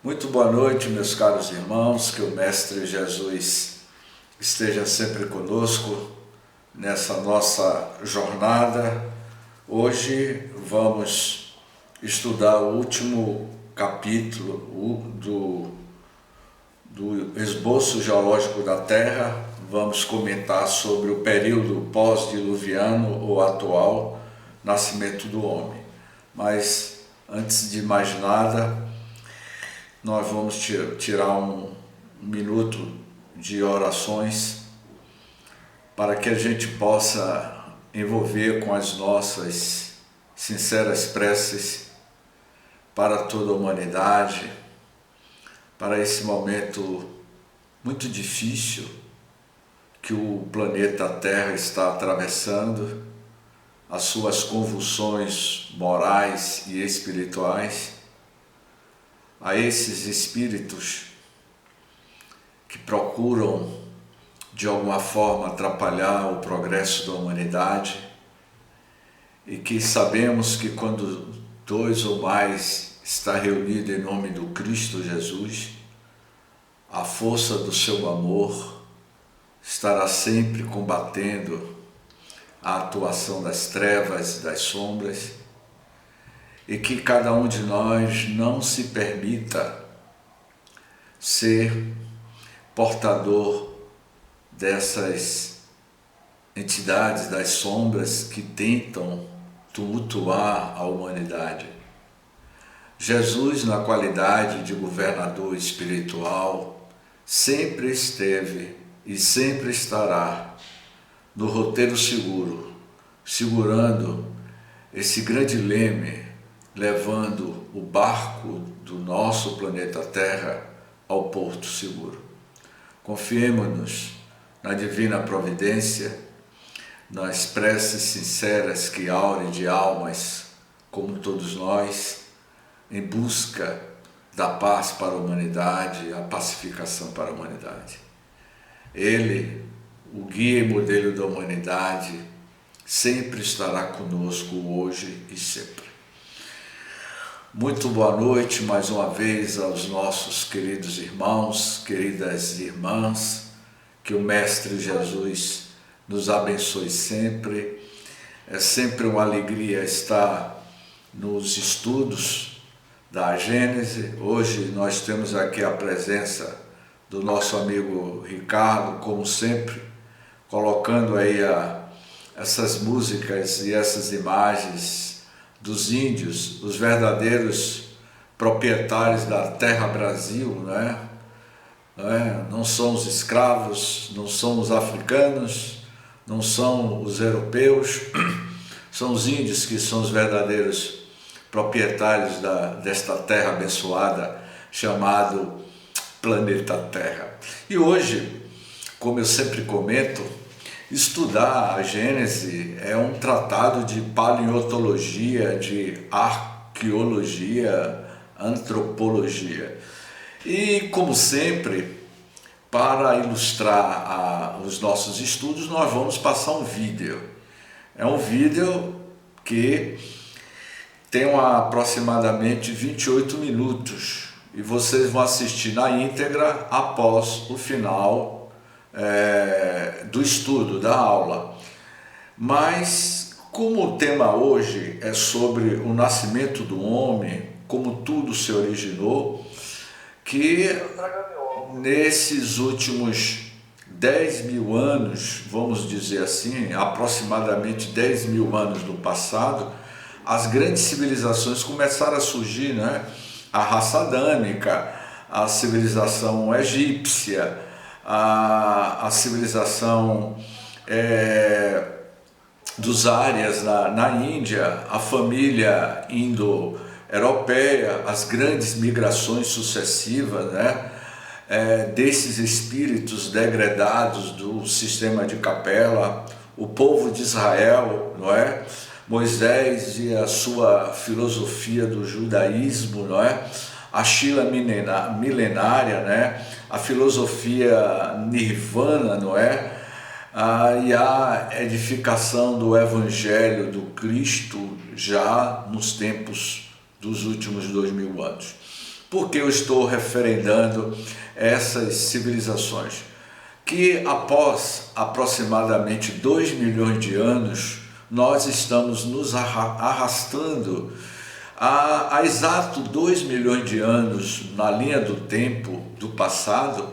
Muito boa noite, meus caros irmãos, que o Mestre Jesus esteja sempre conosco nessa nossa jornada. Hoje vamos estudar o último capítulo do esboço geológico da Terra. Vamos comentar sobre o período pós-diluviano ou atual nascimento do homem. Mas antes de mais nada, nós vamos tirar um minuto de orações para que a gente possa envolver com as nossas sinceras preces para toda a humanidade, para esse momento muito difícil que o planeta Terra está atravessando, as suas convulsões morais e espirituais, a esses espíritos que procuram de alguma forma atrapalhar o progresso da humanidade e que sabemos que quando dois ou mais está reunido em nome do Cristo Jesus, a força do seu amor estará sempre combatendo a atuação das trevas e das sombras, e que cada um de nós não se permita ser portador dessas entidades das sombras que tentam tumultuar a humanidade. Jesus, na qualidade de governador espiritual, sempre esteve e sempre estará no roteiro seguro, segurando esse grande leme, levando o barco do nosso planeta Terra ao porto seguro. Confiemos-nos na divina providência, nas preces sinceras que aurem de almas, como todos nós, em busca da paz para a humanidade, a pacificação para a humanidade. Ele, o guia e modelo da humanidade, sempre estará conosco hoje e sempre. Muito boa noite mais uma vez aos nossos queridos irmãos, queridas irmãs, que o Mestre Jesus nos abençoe sempre. É sempre uma alegria estar nos estudos da Gênese. Hoje nós temos aqui a presença do nosso amigo Ricardo, como sempre, colocando aí essas músicas e essas imagens dos índios, os verdadeiros proprietários da terra Brasil, né? Não são os escravos, não são os africanos, não são os europeus, são os índios que são os verdadeiros proprietários desta terra abençoada, chamado planeta Terra. E hoje, como eu sempre comento, estudar a Gênese é um tratado de paleontologia, de arqueologia, antropologia. E, como sempre, para ilustrar os nossos estudos, nós vamos passar um vídeo. É um vídeo que tem aproximadamente 28 minutos e vocês vão assistir na íntegra após o final do estudo, da aula. Mas como o tema hoje é sobre o nascimento do homem, como tudo se originou, que nesses últimos 10 mil anos, vamos dizer assim, aproximadamente 10 mil anos no passado, as grandes civilizações começaram a surgir, né? A raça adâmica, a civilização egípcia, a civilização dos árias na Índia, a família indo-europeia, as grandes migrações sucessivas, né? Desses espíritos degradados do sistema de Capela, o povo de Israel, não é? Moisés e a sua filosofia do judaísmo, não é? A Shila milenária, né? A filosofia nirvana, não é? E a edificação do Evangelho do Cristo já nos tempos dos últimos 2000 anos. Por que eu estou referendando essas civilizações? Que após aproximadamente 2 milhões de anos, nós estamos nos arrastando há exato 2 milhões de anos na linha do tempo do passado.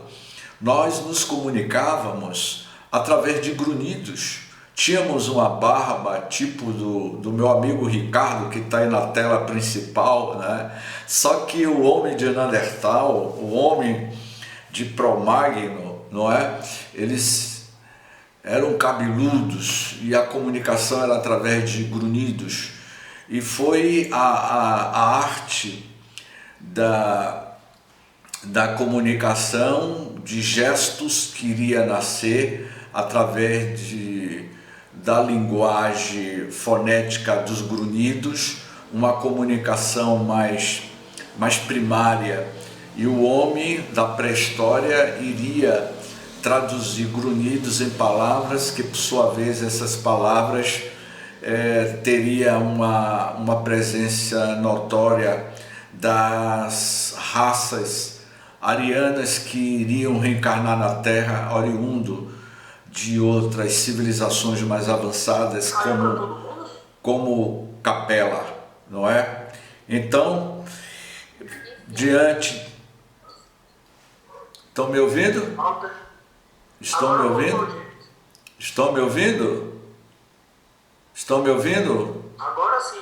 Nós nos comunicávamos através de grunhidos. Tínhamos uma barba tipo do meu amigo Ricardo, que está aí na tela principal, né? Só que o homem de Neandertal, o homem de Cro-Magnon, não é? Eles eram cabeludos e a comunicação era através de grunhidos. E foi a arte da comunicação, de gestos que iria nascer através da linguagem fonética dos grunhidos, uma comunicação mais primária, e o homem da pré-história iria traduzir grunhidos em palavras, que por sua vez essas palavras teria uma presença notória das raças arianas que iriam reencarnar na Terra, oriundo de outras civilizações mais avançadas, como Capela, não é? Então, diante... Estão me ouvindo? Estão me ouvindo? Estão me ouvindo? Estão me ouvindo? Agora sim.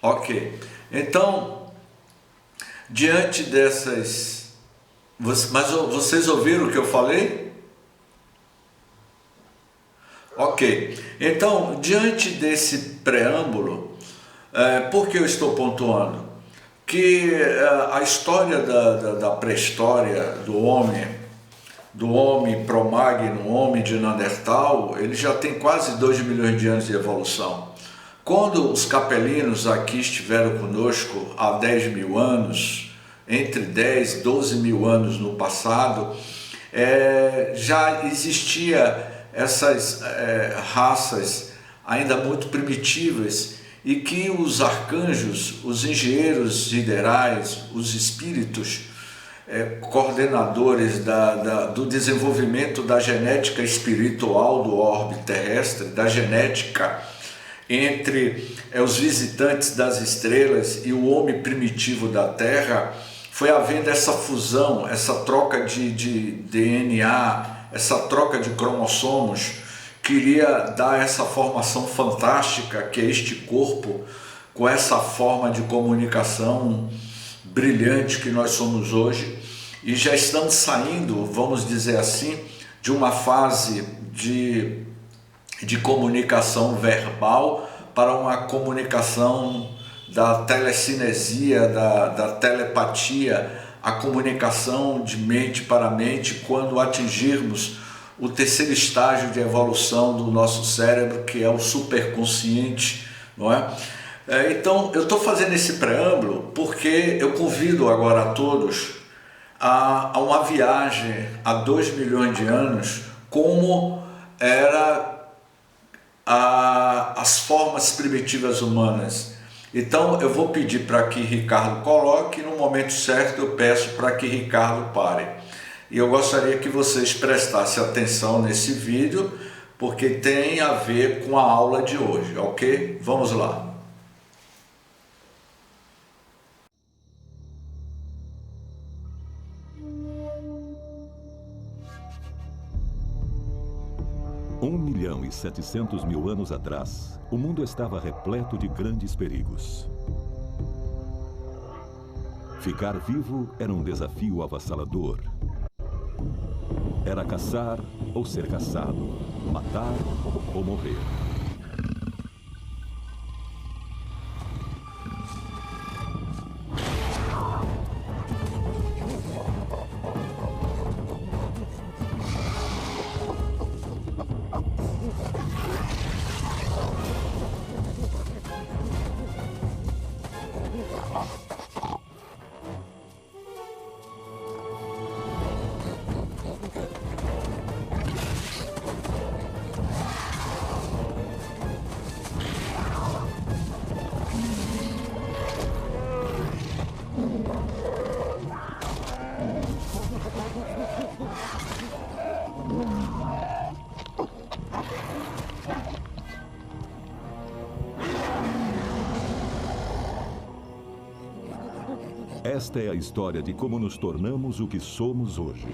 Ok. Então, diante dessas... Mas vocês ouviram o que eu falei? Ok. Então, diante desse preâmbulo, por que eu estou pontuando? Que a história da pré-história do homem Cro-Magnon, homem de Neandertal, ele já tem quase 2 milhões de anos de evolução. Quando os capelinos aqui estiveram conosco há 10 mil anos, entre 10 e 12 mil anos no passado, já existia essas raças ainda muito primitivas, e que os arcanjos, os engenheiros siderais, os espíritos, coordenadores do desenvolvimento da genética espiritual do orbe terrestre, da genética entre os visitantes das estrelas e o homem primitivo da Terra, foi havendo essa fusão, essa troca de DNA, essa troca de cromossomos, queria dar essa formação fantástica que é este corpo, com essa forma de comunicação brilhante que nós somos hoje, e já estamos saindo, vamos dizer assim, de uma fase de comunicação verbal para uma comunicação da telecinesia, da telepatia, a comunicação de mente para mente, quando atingirmos o terceiro estágio de evolução do nosso cérebro, que é o superconsciente, não é? Então, eu estou fazendo esse preâmbulo porque eu convido agora a todos a uma viagem há 2 milhões de anos, como era as formas primitivas humanas. Então, eu vou pedir para que Ricardo coloque, e no momento certo eu peço para que Ricardo pare. E eu gostaria que vocês prestassem atenção nesse vídeo, porque tem a ver com a aula de hoje, ok? Vamos lá. Um 1.700.000 anos atrás, o mundo estava repleto de grandes perigos. Ficar vivo era um desafio avassalador. Era caçar ou ser caçado, matar ou morrer. Esta é a história de como nos tornamos o que somos hoje.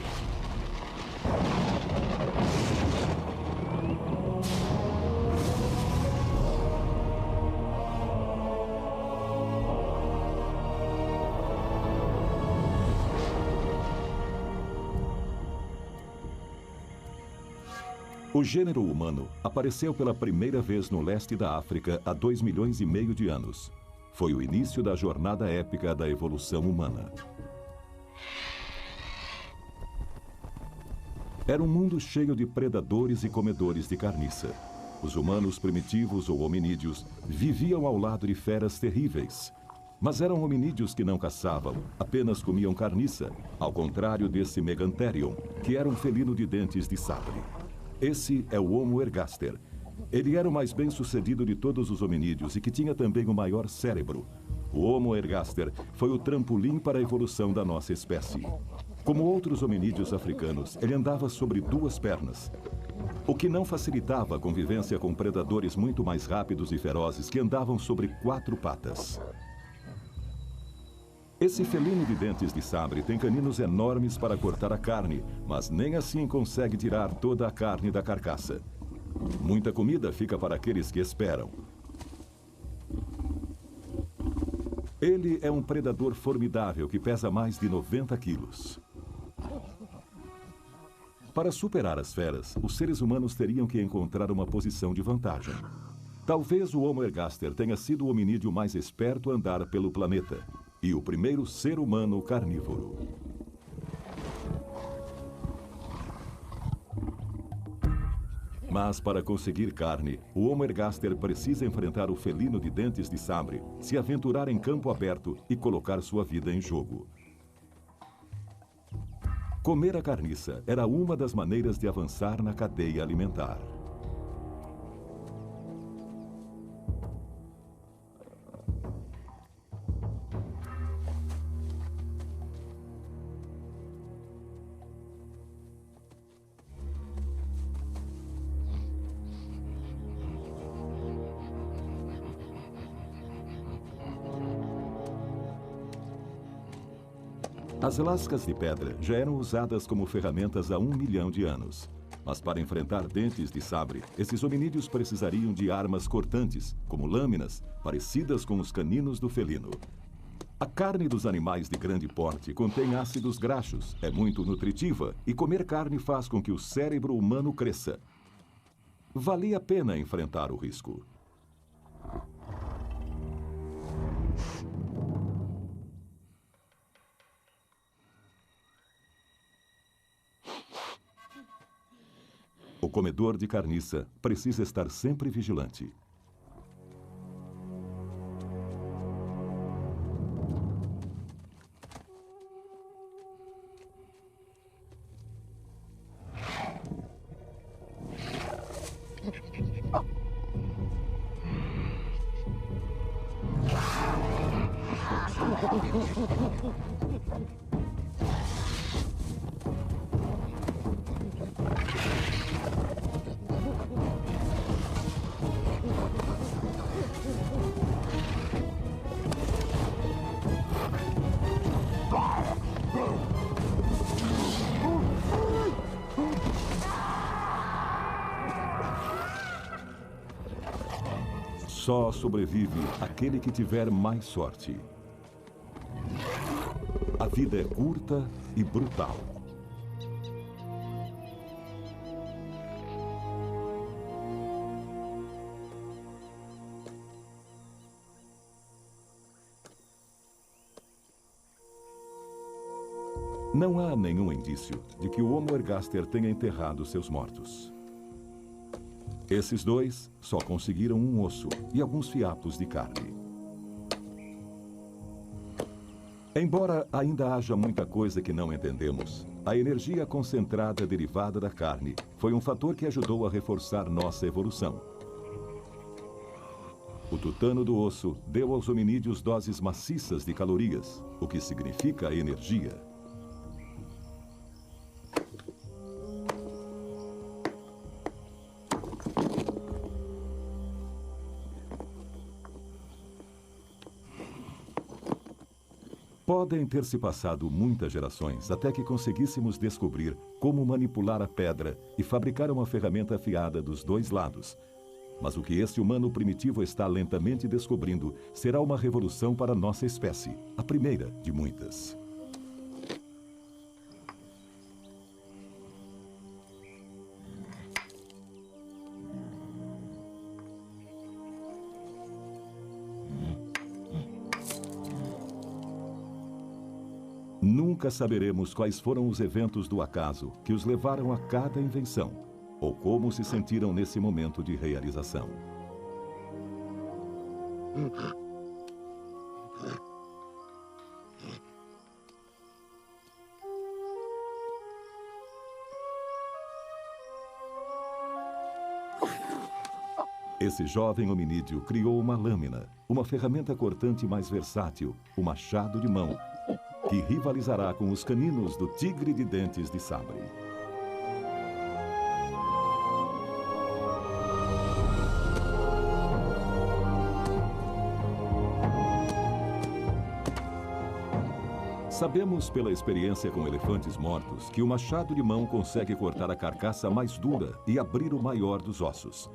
O gênero humano apareceu pela primeira vez no leste da África há 2,5 milhões de anos. Foi o início da jornada épica da evolução humana. Era um mundo cheio de predadores e comedores de carniça. Os humanos primitivos ou hominídeos viviam ao lado de feras terríveis. Mas eram hominídeos que não caçavam, apenas comiam carniça, ao contrário desse Megantherium, que era um felino de dentes de sabre. Esse é o Homo ergaster. Ele era o mais bem-sucedido de todos os hominídeos e que tinha também o maior cérebro. O Homo ergaster foi o trampolim para a evolução da nossa espécie. Como outros hominídeos africanos, ele andava sobre 2 pernas, o que não facilitava a convivência com predadores muito mais rápidos e ferozes que andavam sobre 4 patas. Esse felino de dentes de sabre tem caninos enormes para cortar a carne, mas nem assim consegue tirar toda a carne da carcaça. Muita comida fica para aqueles que esperam. Ele é um predador formidável que pesa mais de 90 quilos. Para superar as feras, os seres humanos teriam que encontrar uma posição de vantagem. Talvez o Homo ergaster tenha sido o hominídeo mais esperto a andar pelo planeta e o primeiro ser humano carnívoro. Mas para conseguir carne, o Homo ergaster precisa enfrentar o felino de dentes de sabre, se aventurar em campo aberto e colocar sua vida em jogo. Comer a carniça era uma das maneiras de avançar na cadeia alimentar. As lascas de pedra já eram usadas como ferramentas há 1 milhão de anos. Mas para enfrentar dentes de sabre, esses hominídeos precisariam de armas cortantes, como lâminas, parecidas com os caninos do felino. A carne dos animais de grande porte contém ácidos graxos, é muito nutritiva e comer carne faz com que o cérebro humano cresça. Valia a pena enfrentar o risco. O comedor de carniça precisa estar sempre vigilante. Só sobrevive aquele que tiver mais sorte. A vida é curta e brutal. Não há nenhum indício de que o Homo ergaster tenha enterrado seus mortos. Esses dois só conseguiram um osso e alguns fiapos de carne. Embora ainda haja muita coisa que não entendemos, a energia concentrada derivada da carne foi um fator que ajudou a reforçar nossa evolução. O tutano do osso deu aos hominídeos doses maciças de calorias, o que significa energia. Podem ter se passado muitas gerações até que conseguíssemos descobrir como manipular a pedra e fabricar uma ferramenta afiada dos dois lados. Mas o que esse humano primitivo está lentamente descobrindo será uma revolução para nossa espécie, a primeira de muitas. Nunca saberemos quais foram os eventos do acaso que os levaram a cada invenção, ou como se sentiram nesse momento de realização. Esse jovem hominídeo criou uma lâmina, uma ferramenta cortante mais versátil, o machado de mão, que rivalizará com os caninos do tigre de dentes de sabre. Sabemos pela experiência com elefantes mortos que o machado de mão consegue cortar a carcaça mais dura e abrir o maior dos ossos.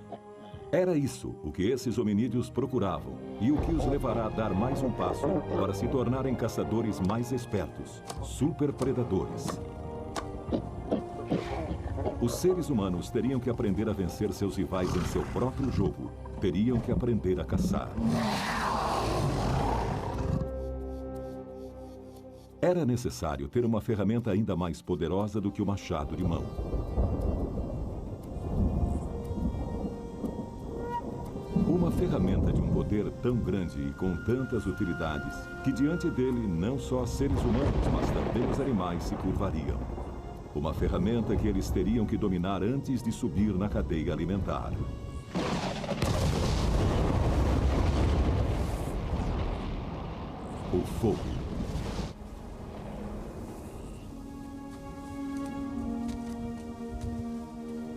Era isso o que esses hominídeos procuravam e o que os levará a dar mais um passo para se tornarem caçadores mais espertos, superpredadores. Os seres humanos teriam que aprender a vencer seus rivais em seu próprio jogo. Teriam que aprender a caçar. Era necessário ter uma ferramenta ainda mais poderosa do que o machado de mão. Uma ferramenta de um poder tão grande e com tantas utilidades, que diante dele não só seres humanos, mas também os animais se curvariam. Uma ferramenta que eles teriam que dominar antes de subir na cadeia alimentar. O fogo.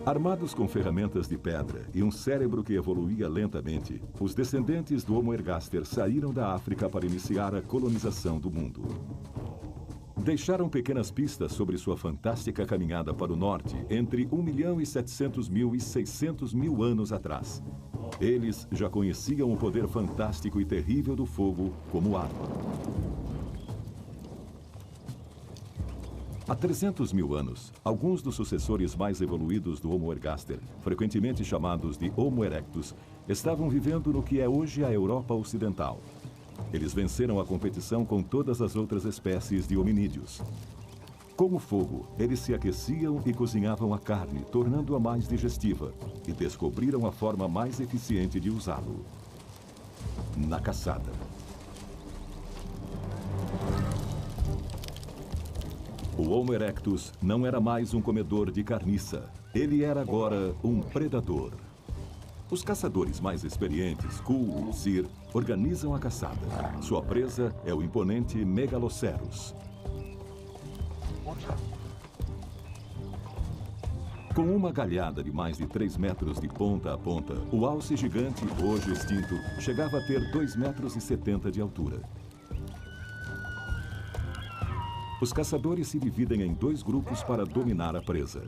Armados com ferramentas de pedra e um cérebro que evoluía lentamente, os descendentes do Homo ergaster saíram da África para iniciar a colonização do mundo. Deixaram pequenas pistas sobre sua fantástica caminhada para o norte entre 1.700.000 e 600.000 anos atrás. Eles já conheciam o poder fantástico e terrível do fogo como arma. Há 300.000 anos, alguns dos sucessores mais evoluídos do Homo ergaster, frequentemente chamados de Homo erectus, estavam vivendo no que é hoje a Europa Ocidental. Eles venceram a competição com todas as outras espécies de hominídeos. Com o fogo, eles se aqueciam e cozinhavam a carne, tornando-a mais digestiva, e descobriram a forma mais eficiente de usá-lo: na caçada. O Homo erectus não era mais um comedor de carniça. Ele era agora um predador. Os caçadores mais experientes, Kull e Sir, organizam a caçada. Sua presa é o imponente Megaloceros. Com uma galhada de mais de 3 metros de ponta a ponta, o alce gigante, hoje extinto, chegava a ter 2,70 metros de altura. Os caçadores se dividem em 2 grupos para dominar a presa.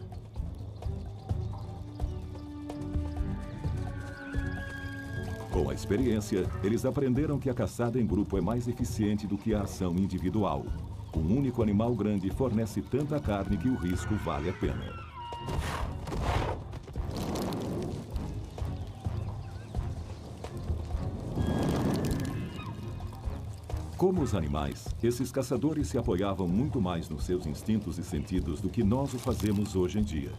Com a experiência, eles aprenderam que a caçada em grupo é mais eficiente do que a ação individual. Um único animal grande fornece tanta carne que o risco vale a pena. Como os animais, esses caçadores se apoiavam muito mais nos seus instintos e sentidos do que nós o fazemos hoje em dia.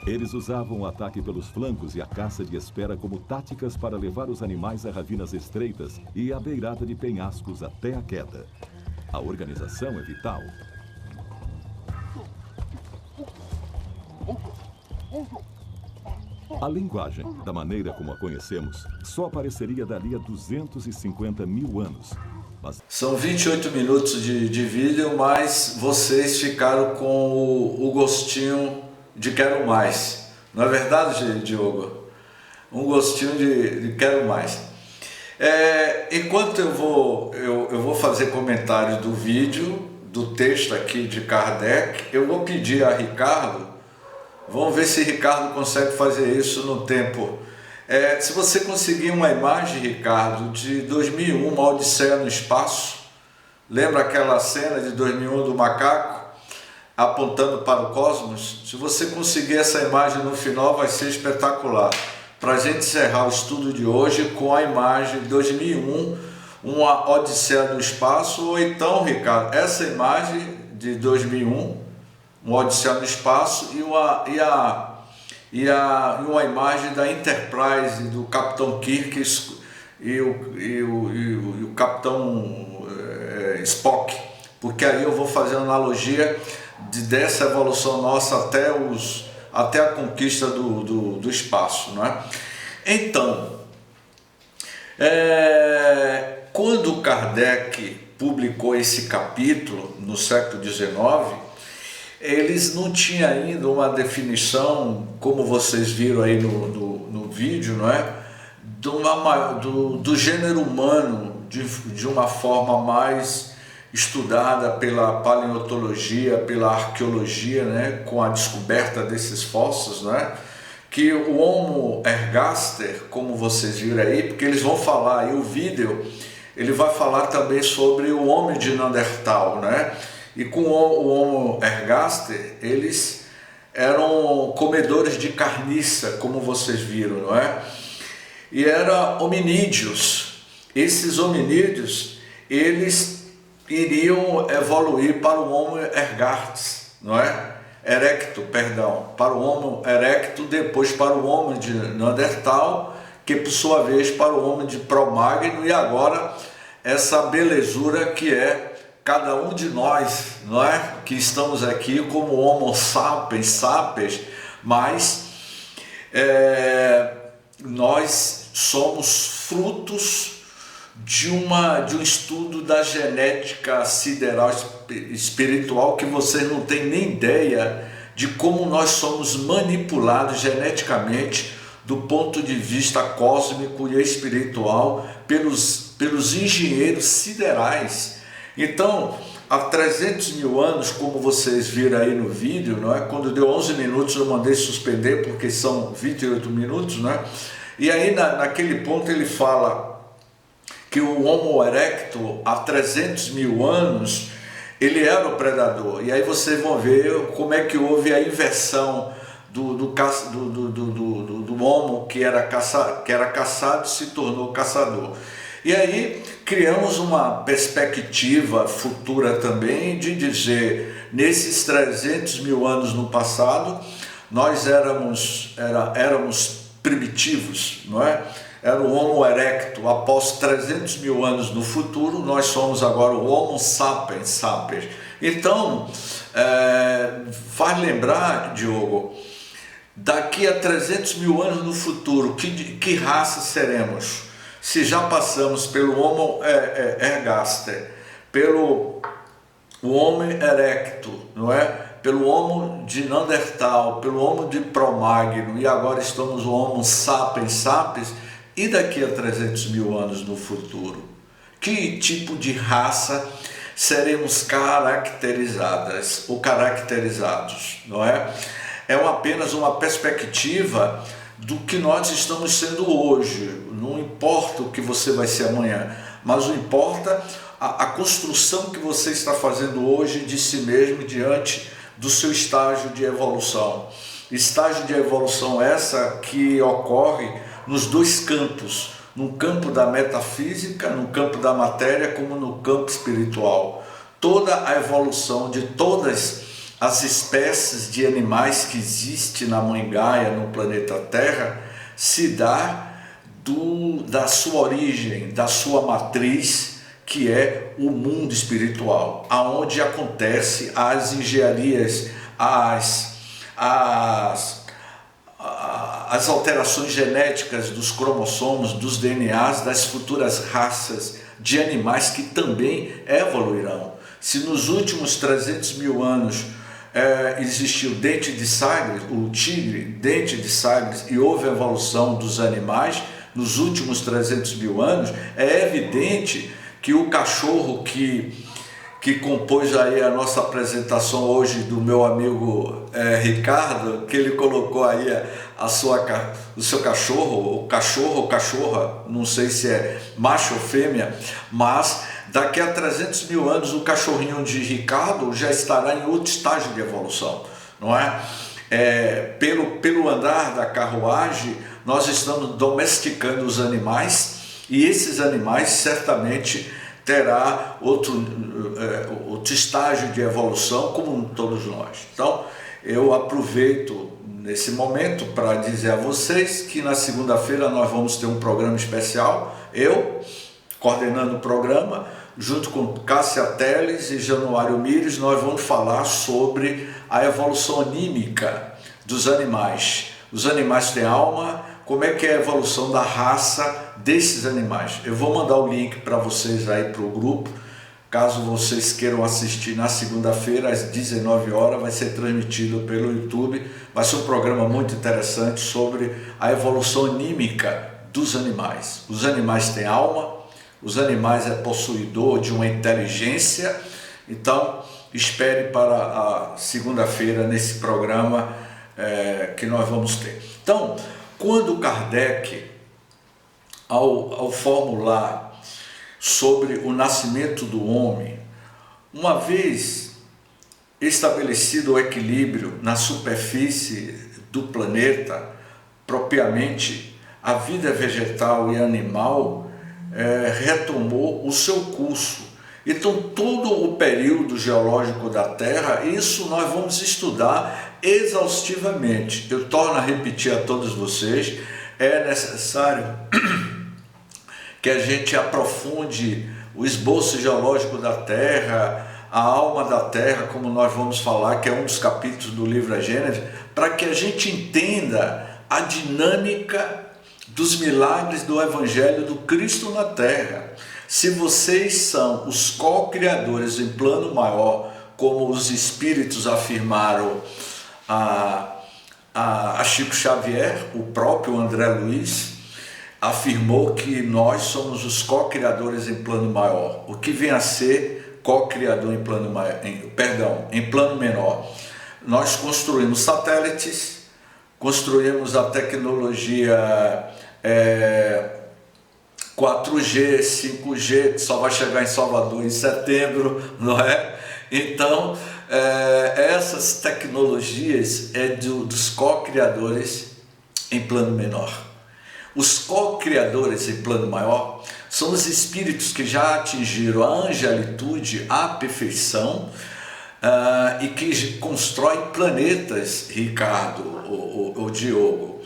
Eles usavam o ataque pelos flancos e a caça de espera como táticas para levar os animais a ravinas estreitas e à beirada de penhascos até a queda. A organização é vital. A linguagem, da maneira como a conhecemos, só apareceria dali a 250.000 anos. Mas... São 28 minutos de vídeo, mas vocês ficaram com o gostinho de quero mais. Não é verdade, Diogo? Um gostinho de quero mais. Enquanto eu vou fazer comentários do vídeo, do texto aqui de Kardec, eu vou pedir a Ricardo, vamos ver se Ricardo consegue fazer isso no tempo. Se você conseguir uma imagem, Ricardo, de 2001, uma Odisseia no Espaço, lembra aquela cena de 2001 do macaco apontando para o cosmos? Se você conseguir essa imagem no final, vai ser espetacular. Para a gente encerrar o estudo de hoje com a imagem de 2001, uma Odisseia no Espaço, ou então, Ricardo, essa imagem de 2001, uma Odisseia no Espaço, e uma imagem da Enterprise, do Capitão Kirk e o Capitão Spock, porque aí eu vou fazer uma analogia dessa evolução nossa até a conquista do espaço, não é? Então, quando Kardec publicou esse capítulo no século XIX, eles não tinham ainda uma definição, como vocês viram aí no vídeo, não é? Do gênero humano de uma forma mais estudada pela paleontologia, pela arqueologia, né, com a descoberta desses fósseis, né, que o Homo ergaster, como vocês viram aí, porque eles vão falar aí, o vídeo, ele vai falar também sobre o homem de Neandertal, né, e com o Homo ergaster, eles eram comedores de carniça, como vocês viram, não é? E eram hominídeos. Esses hominídeos, eles iriam evoluir para o Homo ergaster, não é? Erecto, perdão, para o Homo erecto, depois para o Homo de Neandertal, que por sua vez para o Homo de Cro-Magnon, e agora essa belezura que é cada um de nós, não é? Que estamos aqui como Homo sapiens, mas nós somos frutos de um estudo da genética sideral espiritual, que vocês não têm nem ideia de como nós somos manipulados geneticamente do ponto de vista cósmico e espiritual pelos engenheiros siderais. Então, há 300 mil anos, como vocês viram aí no vídeo, não é? Quando deu 11 minutos eu mandei suspender porque são 28 minutos, né? E aí naquele ponto ele fala que o Homo erecto, há 300 mil anos, ele era o predador. E aí vocês vão ver como é que houve a inversão do Homo que era caçado se tornou caçador. E aí criamos uma perspectiva futura também de dizer, nesses 300 mil anos no passado, nós éramos primitivos, não é? Era o Homo erecto. Após 300 mil anos no futuro, nós somos agora o Homo sapiens. Então, faz lembrar, Diogo, daqui a 300 mil anos no futuro, que raça seremos? Se já passamos pelo Homo ergaster, pelo Homo erecto, não é? Pelo Homo de Neandertal, pelo Homo de Cro-Magnon, e agora estamos o Homo sapiens, e daqui a 300 mil anos no futuro? Que tipo de raça seremos caracterizadas ou caracterizados, não é? É apenas uma perspectiva do que nós estamos sendo hoje. Não importa o que você vai ser amanhã, mas não importa a construção que você está fazendo hoje de si mesmo diante do seu estágio de evolução. Estágio de evolução essa que ocorre nos dois campos, no campo da metafísica, no campo da matéria, como no campo espiritual. Toda a evolução de todas as espécies de animais que existem na Mãe Gaia, no planeta Terra, se dá da sua origem, da sua matriz, que é o mundo espiritual, aonde acontece as engenharias, as alterações genéticas dos cromossomos, dos DNAs das futuras raças de animais que também evoluirão. Se nos últimos 300 mil anos existiu o dente de Sagres, o tigre, dente de Sagres, e houve a evolução dos animais, nos últimos 300 mil anos, é evidente que o cachorro que compôs aí a nossa apresentação hoje do meu amigo Ricardo, que ele colocou aí o seu cachorro, ou cachorra, não sei se é macho ou fêmea, mas daqui a 300 mil anos o cachorrinho de Ricardo já estará em outro estágio de evolução, não é? Pelo andar da carruagem, nós estamos domesticando os animais, e esses animais certamente terá outro estágio de evolução, como todos nós. Então, eu aproveito nesse momento para dizer a vocês que na segunda-feira nós vamos ter um programa especial, eu coordenando o programa, junto com Cássia Teles e Januário Mires, nós vamos falar sobre a evolução anímica dos animais. Os animais têm alma, como é que é a evolução da raça desses animais. Eu vou mandar o link para vocês aí para o grupo, caso vocês queiram assistir na segunda-feira às 19 horas, vai ser transmitido pelo YouTube, vai ser um programa muito interessante sobre a evolução anímica dos animais. Os animais têm alma, os animais é possuidor de uma inteligência, então espere para a segunda-feira nesse programa que nós vamos ter. Então, quando Kardec, ao formular sobre o nascimento do homem, uma vez estabelecido o equilíbrio na superfície do planeta, propriamente a vida vegetal e animal retomou o seu curso. Então, todo o período geológico da Terra, isso nós vamos estudar exaustivamente. Eu torno a repetir a todos vocês, é necessário que a gente aprofunde o esboço geológico da Terra, a alma da Terra, como nós vamos falar, que é um dos capítulos do livro A Gênesis, para que a gente entenda a dinâmica dos milagres do Evangelho do Cristo na Terra. Se vocês são os co-criadores em plano maior, como os espíritos afirmaram a Chico Xavier, o próprio André Luiz afirmou que nós somos os co-criadores em plano maior, o que vem a ser co-criador em plano maior, em plano menor. Nós construímos satélites, construímos a tecnologia 4G, 5G, que só vai chegar em Salvador em setembro, não é? Então, essas tecnologias dos co-criadores em plano menor. Os co-criadores em plano maior são os espíritos que já atingiram a angelitude, a perfeição, e que constroem planetas, Ricardo, o Diogo.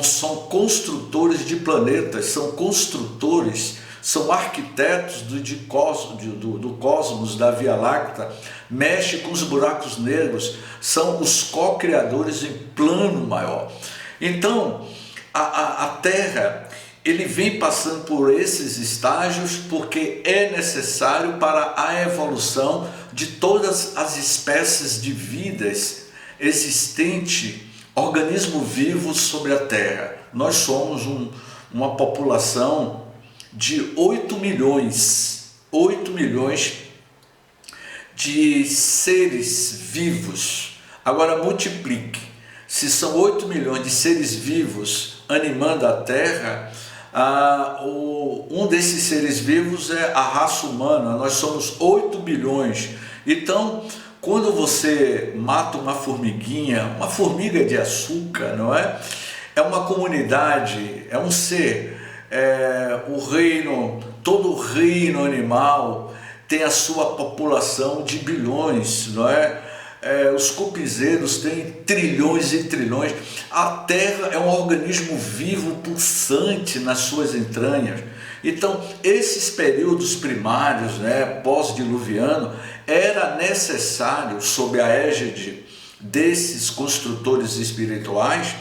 São construtores de planetas, são construtores, são arquitetos do cosmos, da Via Láctea, mexe com os buracos negros, são os co-criadores em plano maior. Então, a Terra, ele vem passando por esses estágios porque é necessário para a evolução de todas as espécies de vidas existentes, organismo vivo sobre a Terra. Nós somos uma população de 8 milhões de seres vivos. Agora multiplique, se são 8 milhões de seres vivos animando a Terra, um desses seres vivos é a raça humana. Nós somos 8 bilhões. Então, quando você mata uma formiga de açúcar, não é? É uma comunidade, é um ser. Todo o reino animal tem a sua população de bilhões, não é? Os cupizeiros têm trilhões e trilhões. A Terra é um organismo vivo, pulsante nas suas entranhas. Então, esses períodos primários, pós-diluviano, era necessário, sob a égide desses construtores espirituais,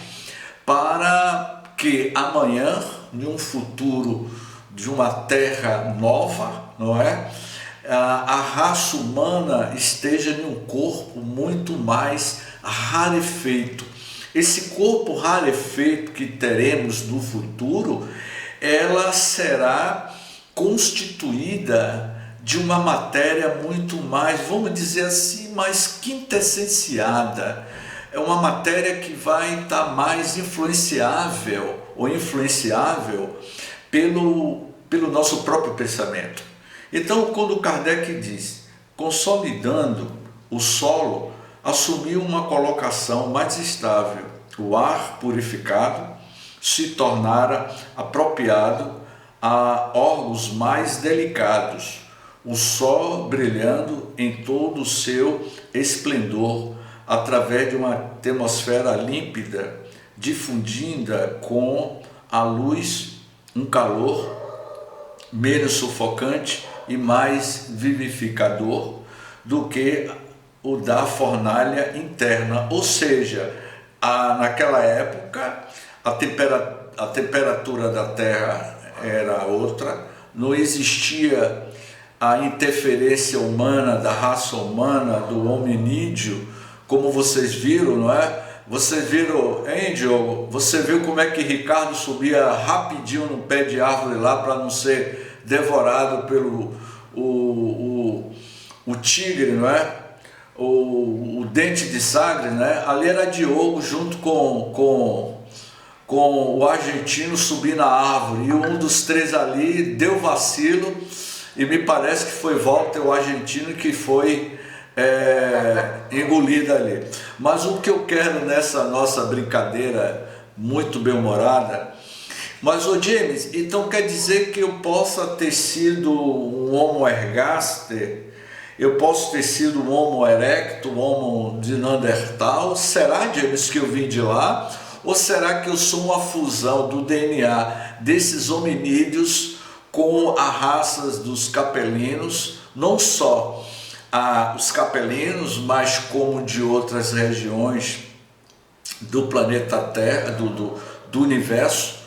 para que amanhã, em um futuro de uma Terra nova, não é? A raça humana esteja em um corpo muito mais rarefeito. Esse corpo rarefeito que teremos no futuro ela será constituída de uma matéria muito mais, vamos dizer assim, mais quintessenciada. É uma matéria que vai estar mais influenciável ou influenciável pelo nosso próprio pensamento. Então, quando Kardec diz, consolidando o solo, assumiu uma colocação mais estável, o ar purificado se tornara apropriado a órgãos mais delicados, o sol brilhando em todo o seu esplendor através de uma atmosfera límpida, difundida com a luz um calor menos sufocante e mais vivificador do que o da fornalha interna. Ou seja, naquela época a temperatura da Terra era outra, não existia a interferência humana, da raça humana, do hominídeo, como vocês viram, não é? Vocês viram, hein, Diogo? Você viu como é que Ricardo subia rapidinho no pé de árvore lá para não ser devorado pelo o tigre, não é? O dente de Sagres, né? Ali era Diogo junto com o argentino subir na árvore, e um dos três ali deu vacilo, e me parece que foi Walter, o argentino, que foi engolido ali. Mas o que eu quero nessa nossa brincadeira muito bem-humorada, mas o James, então quer dizer que eu possa ter sido um Homo ergaster, eu posso ter sido um Homo erectus, um Homo de Neandertal? Será, James, que eu vim de lá? Ou será que eu sou uma fusão do DNA desses hominídeos com as raças dos capelinos, não só os capelinos, mas como de outras regiões do planeta Terra, do universo,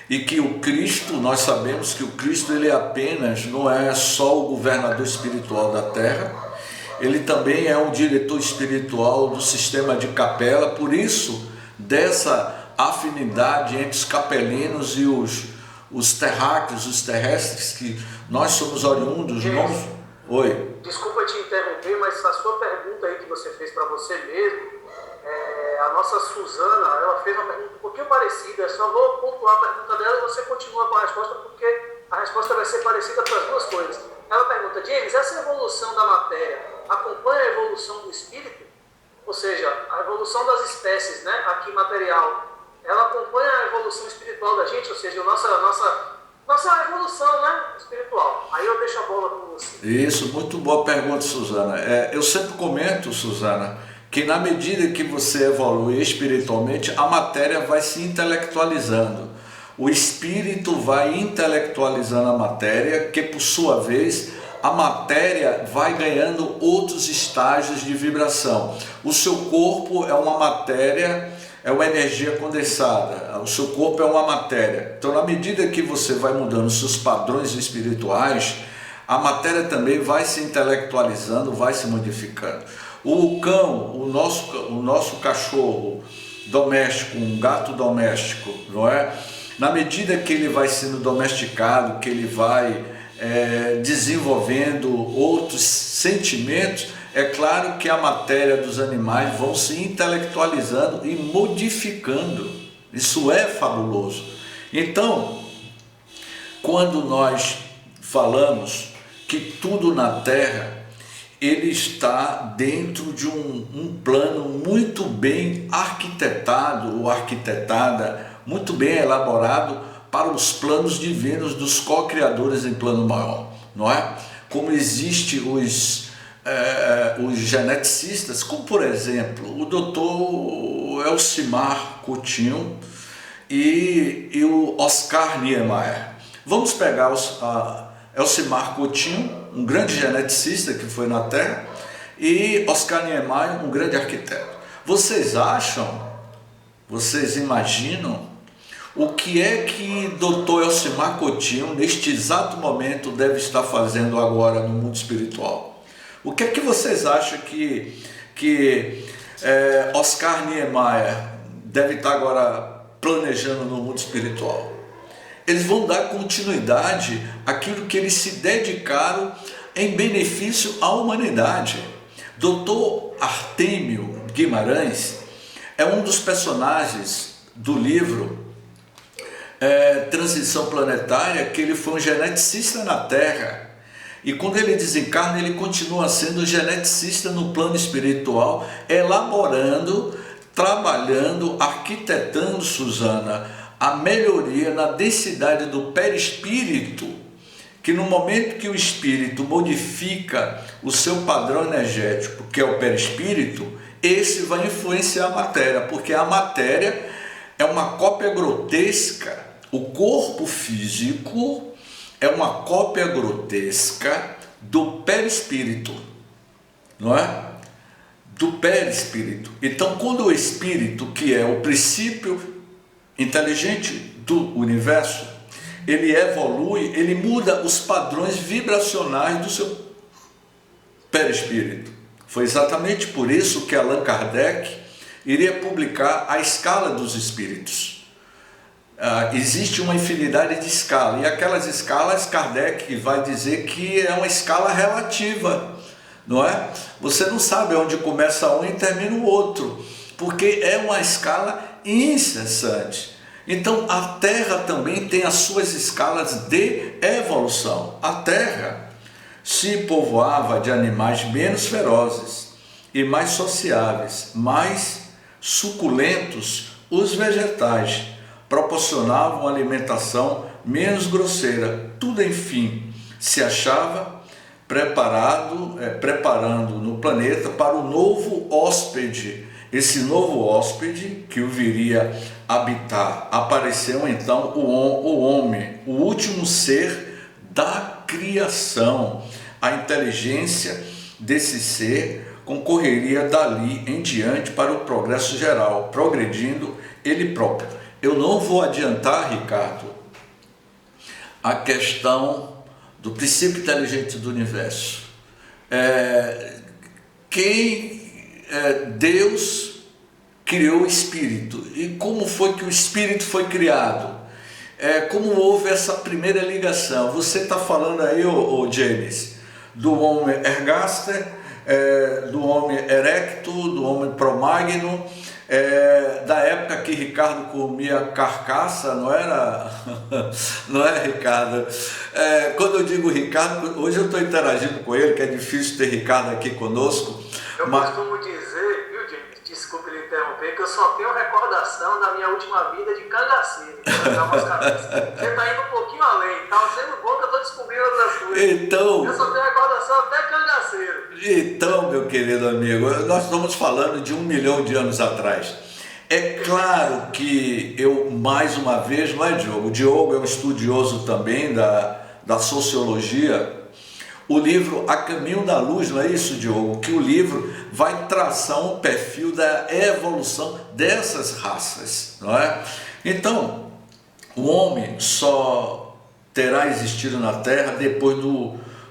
e que o Cristo, nós sabemos que o Cristo ele apenas não é só o governador espiritual da Terra, ele também é um diretor espiritual do sistema de capela, por isso dessa afinidade entre os capelinos e os terráqueos, os terrestres, que nós somos oriundos. Oi. Desculpa te interromper, mas a sua pergunta aí que você fez para você mesmo, a nossa Suzana, ela fez uma pergunta um pouquinho parecida. Eu só vou pontuar a pergunta dela e você continua com a resposta, porque a resposta vai ser parecida para as duas coisas. Ela pergunta, James, essa evolução da matéria acompanha a evolução do espírito? Ou seja, a evolução das espécies, né, aqui material, ela acompanha a evolução espiritual da gente, ou seja, a nossa evolução, né, espiritual. Aí eu deixo a bola com você. Isso, muito boa pergunta, Suzana. Eu sempre comento, Suzana, que na medida que você evolui espiritualmente, a matéria vai se intelectualizando. O espírito vai intelectualizando a matéria, que por sua vez a matéria vai ganhando outros estágios de vibração. O seu corpo é uma matéria, é uma energia condensada. O seu corpo é uma matéria. Então, na medida que você vai mudando os seus padrões espirituais, a matéria também vai se intelectualizando, vai se modificando. O cão, o nosso cachorro doméstico, um gato doméstico, não é? Na medida que ele vai sendo domesticado, que ele vai desenvolvendo outros sentimentos, é claro que a matéria dos animais vão se intelectualizando e modificando. Isso é fabuloso. Então, quando nós falamos que tudo na Terra ele está dentro de um plano muito bem arquitetado ou arquitetada, muito bem elaborado para os planos divinos dos co-criadores em plano maior, não é? Como existem os geneticistas, como por exemplo o doutor Elcimar Coutinho e o Oscar Niemeyer. Vamos pegar Elcimar Coutinho, um grande geneticista que foi na Terra, e Oscar Niemeyer, um grande arquiteto. Vocês imaginam o que é que Dr. Elcimar Coutinho, neste exato momento, deve estar fazendo agora no mundo espiritual? O que é que vocês acham que Oscar Niemeyer deve estar agora planejando no mundo espiritual? eles vão dar continuidade àquilo que eles se dedicaram em benefício à humanidade. Dr. Artêmio Guimarães é um dos personagens do livro Transição Planetária, que ele foi um geneticista na Terra. E quando ele desencarna, ele continua sendo geneticista no plano espiritual, elaborando, trabalhando, arquitetando, Suzana, a melhoria na densidade do perispírito, que no momento que o espírito modifica o seu padrão energético, que é o perispírito, esse vai influenciar a matéria, porque a matéria é uma cópia grotesca, o corpo físico é uma cópia grotesca do perispírito, não é? Do perispírito. Então, quando o espírito, que é o princípio inteligente do universo, ele evolui, ele muda os padrões vibracionais do seu perispírito. Foi exatamente por isso que Allan Kardec iria publicar a escala dos espíritos. Existe uma infinidade de escalas, e aquelas escalas Kardec vai dizer que é uma escala relativa, não é? Você não sabe onde começa um e termina o outro, porque é uma escala incessante. Então a Terra também tem as suas escalas de evolução. A Terra se povoava de animais menos ferozes e mais sociáveis, mais suculentos. Os vegetais proporcionavam alimentação menos grosseira. Tudo, enfim, se achava preparando no planeta para o novo hóspede. Esse novo hóspede que o viria habitar. Apareceu então o homem, o último ser da criação. A inteligência desse ser concorreria dali em diante para o progresso geral, progredindo ele próprio. Eu não vou adiantar, Ricardo, a questão do princípio inteligente do universo. Deus criou o espírito. E como foi que o espírito foi criado? Como houve essa primeira ligação? Você está falando aí, James, do homem ergaster, do homem erecto, do homem promagno, da época que Ricardo comia carcaça, não era? Não é, Ricardo? Quando eu digo Ricardo, hoje eu estou interagindo com ele, que é difícil ter Ricardo aqui conosco. Eu costumo dizer, viu, James, desculpe lhe interromper, que eu só tenho recordação da minha última vida de cangaceiro. Você está indo um pouquinho além, está sendo bom que eu estou descobrindo outras coisas. Então, eu só tenho recordação até cangaceiro. Então, meu querido amigo, nós estamos falando de 1 milhão de anos atrás. É claro que eu, mais uma vez, não é Diogo? O Diogo é um estudioso também da sociologia. O livro A Caminho da Luz, não é isso, Diogo? Que o livro vai traçar um perfil da evolução dessas raças, não é? Então, o homem só terá existido na Terra depois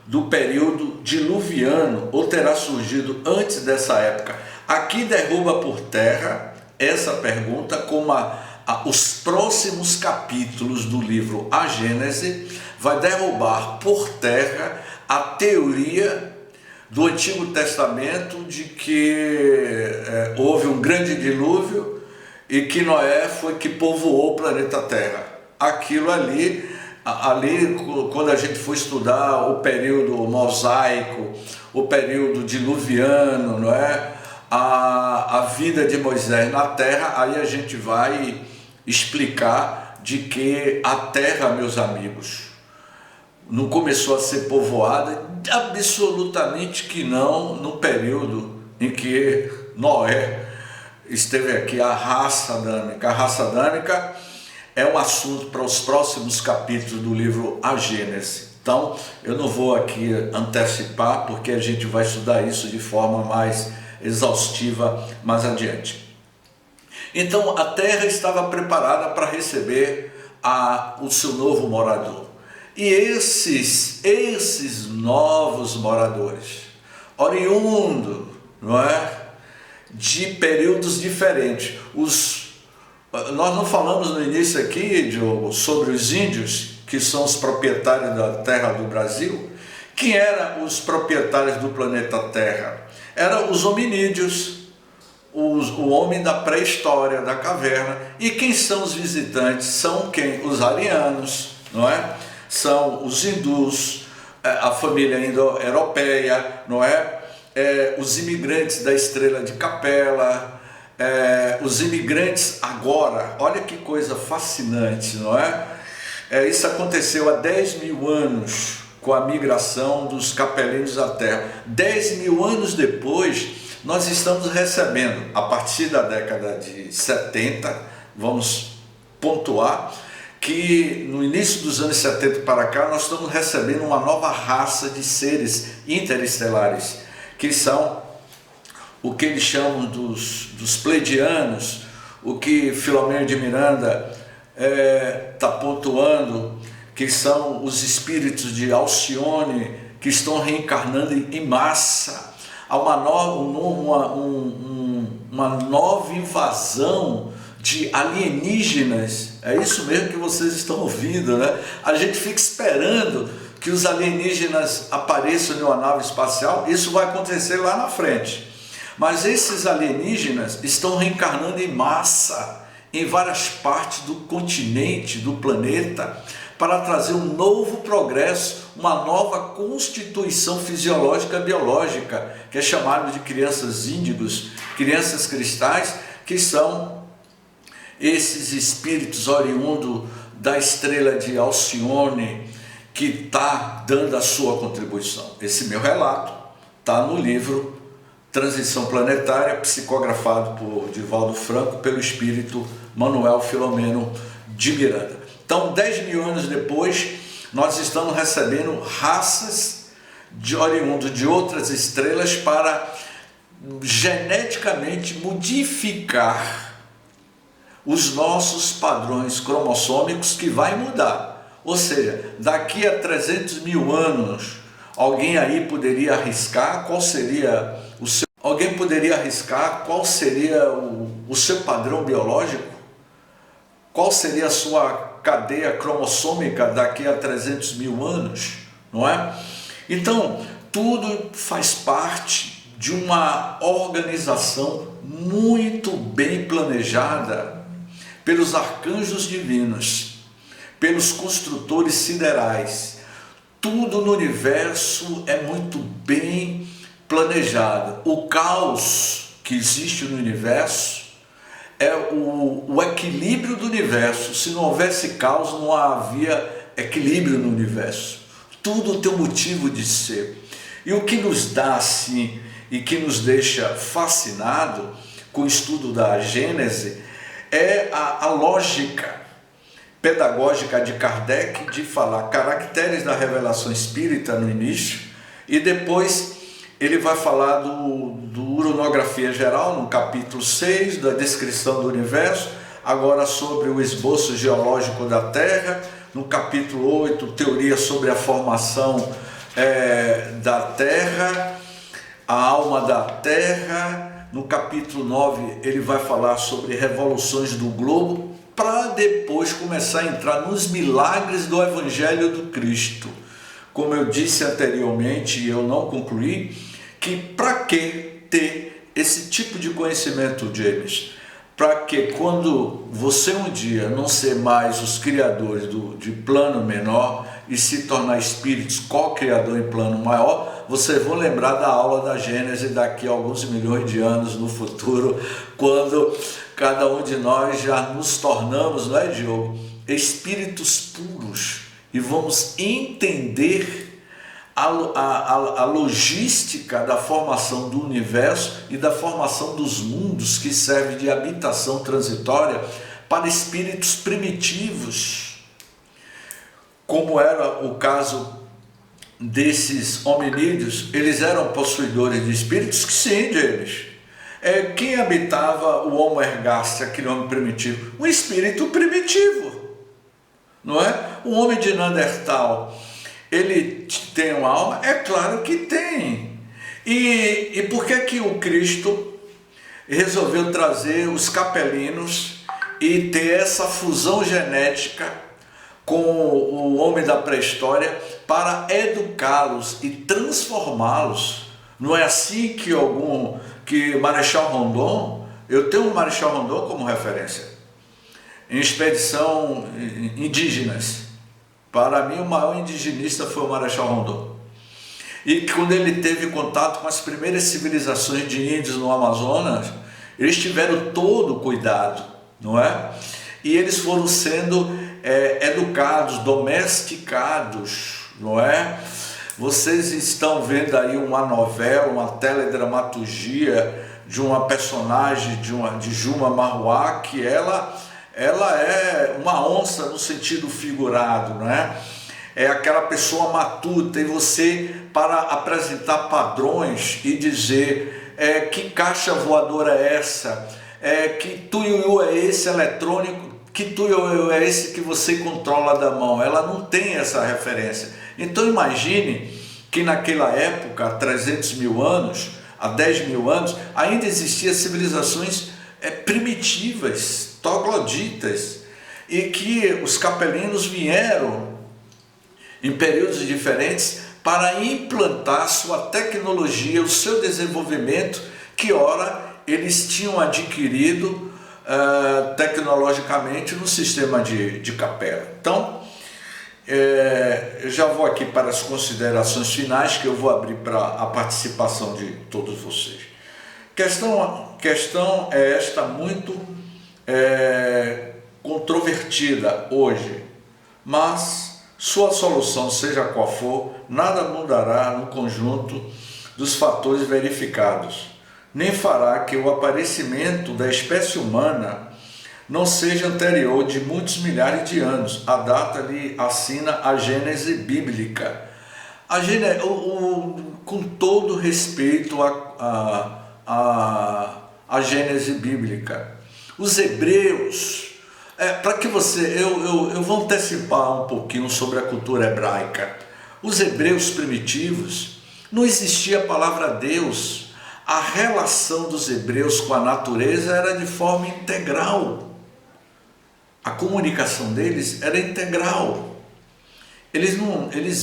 do período diluviano, ou terá surgido antes dessa época. Aqui derruba por terra essa pergunta, como os próximos capítulos do livro A Gênese vai derrubar por terra a teoria do Antigo Testamento de que houve um grande dilúvio e que Noé foi que povoou o planeta Terra. Aquilo ali, quando a gente for estudar o período mosaico, o período diluviano, não é? A vida de Moisés na Terra, aí a gente vai explicar de que a Terra, meus amigos, não começou a ser povoada, absolutamente que não, no período em que Noé esteve aqui, a raça adâmica. A raça adâmica é um assunto para os próximos capítulos do livro A Gênese. Então, eu não vou aqui antecipar, porque a gente vai estudar isso de forma mais exaustiva mais adiante. Então, a Terra estava preparada para receber o seu novo morador. E esses novos moradores, oriundos, não é, de períodos diferentes, os Nós não falamos no início aqui, Diogo, sobre os índios, que são os proprietários da terra do Brasil. Quem eram os proprietários do planeta Terra? Eram os hominídeos, o homem da pré-história, da caverna. E quem são os visitantes? São quem? Os arianos, não é? São os hindus, a família indo-europeia, não é? Os imigrantes da Estrela de Capela, os imigrantes agora. Olha que coisa fascinante, não é? Isso aconteceu há 10 mil anos, com a migração dos capelinos à Terra. 10 mil anos depois, nós estamos recebendo, a partir da década de 70, vamos pontuar, que no início dos anos 70 para cá, nós estamos recebendo uma nova raça de seres interestelares, que são o que eles chamam dos pleidianos, o que Filomeno de Miranda está pontuando, que são os espíritos de Alcione, que estão reencarnando em massa. Há uma nova invasão de alienígenas. É isso mesmo que vocês estão ouvindo, né? A gente fica esperando que os alienígenas apareçam em uma nave espacial. Isso vai acontecer lá na frente. Mas esses alienígenas estão reencarnando em massa em várias partes do continente, do planeta, para trazer um novo progresso, uma nova constituição fisiológica biológica, que é chamado de crianças índigos, crianças cristais, que são esses espíritos oriundos da estrela de Alcione, que está dando a sua contribuição. Esse meu relato está no livro Transição Planetária, psicografado por Divaldo Franco, pelo espírito Manuel Filomeno de Miranda. Então, 10 mil anos depois, nós estamos recebendo raças oriundas de outras estrelas para geneticamente modificar os nossos padrões cromossômicos, que vai mudar. Ou seja, daqui a 300 mil anos, alguém aí poderia arriscar qual seria o seu... Alguém poderia arriscar qual seria o seu padrão biológico? Qual seria a sua cadeia cromossômica daqui a 300 mil anos, não é? Então, tudo faz parte de uma organização muito bem planejada pelos arcanjos divinos, pelos construtores siderais. Tudo no universo é muito bem planejado. O caos que existe no universo é o equilíbrio do universo. Se não houvesse caos, não havia equilíbrio no universo. Tudo tem um motivo de ser. E o que nos dá assim e que nos deixa fascinado com o estudo da Gênese é a lógica pedagógica de Kardec de falar caracteres da revelação espírita no início, e depois ele vai falar do Uranografia Geral, no capítulo 6, da descrição do universo, agora sobre o esboço geológico da Terra, no capítulo 8, teoria sobre a formação da Terra, a alma da Terra, no capítulo 9 ele vai falar sobre revoluções do globo, para depois começar a entrar nos milagres do Evangelho do Cristo. Como eu disse anteriormente, e eu não concluí, que para que ter esse tipo de conhecimento, James? Para que quando você um dia não ser mais os criadores de plano menor e se tornar espíritos co-criador em plano maior, vocês vão lembrar da aula da Gênese daqui a alguns milhões de anos no futuro, quando cada um de nós já nos tornamos, não é, Diogo, espíritos puros, e vamos entender a logística da formação do universo e da formação dos mundos, que serve de habitação transitória para espíritos primitivos, como era o caso desses hominídeos. Eles eram possuidores de espíritos que, sim, James, quem habitava o Homo ergaster, aquele homem primitivo? Um espírito primitivo, não é? O homem de Neandertal, ele tem uma alma? É claro que tem. E por que o Cristo resolveu trazer os capelinos, e ter essa fusão genética com o homem da pré-história para educá-los e transformá-los. Não é assim que Marechal Rondon, eu tenho o Marechal Rondon como referência, em expedição indígenas. Para mim, o maior indigenista foi o Marechal Rondon. E quando ele teve contato com as primeiras civilizações de índios no Amazonas, eles tiveram todo o cuidado, não é? E eles foram sendo educados, domesticados, não é? Vocês estão vendo aí uma novela, uma teledramaturgia de uma personagem de Juma Marruá, que ela é uma onça no sentido figurado, não é? É aquela pessoa matuta, e você, para apresentar padrões e dizer que caixa voadora é essa, que tuiuiu é esse eletrônico, que tuiuiu é esse que você controla da mão, ela não tem essa referência. Então imagine que naquela época, há 300 mil anos, há 10 mil anos, ainda existiam civilizações primitivas, trogloditas, e que os capelinos vieram em períodos diferentes para implantar sua tecnologia, o seu desenvolvimento, que ora eles tinham adquirido tecnologicamente no sistema de capela. Então, eu já vou aqui para as considerações finais, que eu vou abrir para a participação de todos vocês. Questão é esta muito controvertida hoje, mas sua solução, seja qual for, nada mudará no conjunto dos fatores verificados, nem fará que o aparecimento da espécie humana não seja anterior de muitos milhares de anos. A data lhe assina a Gênese bíblica. Com todo respeito à Gênese bíblica, os hebreus, para que eu vou antecipar um pouquinho sobre a cultura hebraica. Os hebreus primitivos, não existia a palavra Deus. A relação dos hebreus com a natureza era de forma integral. A comunicação deles era integral. Eles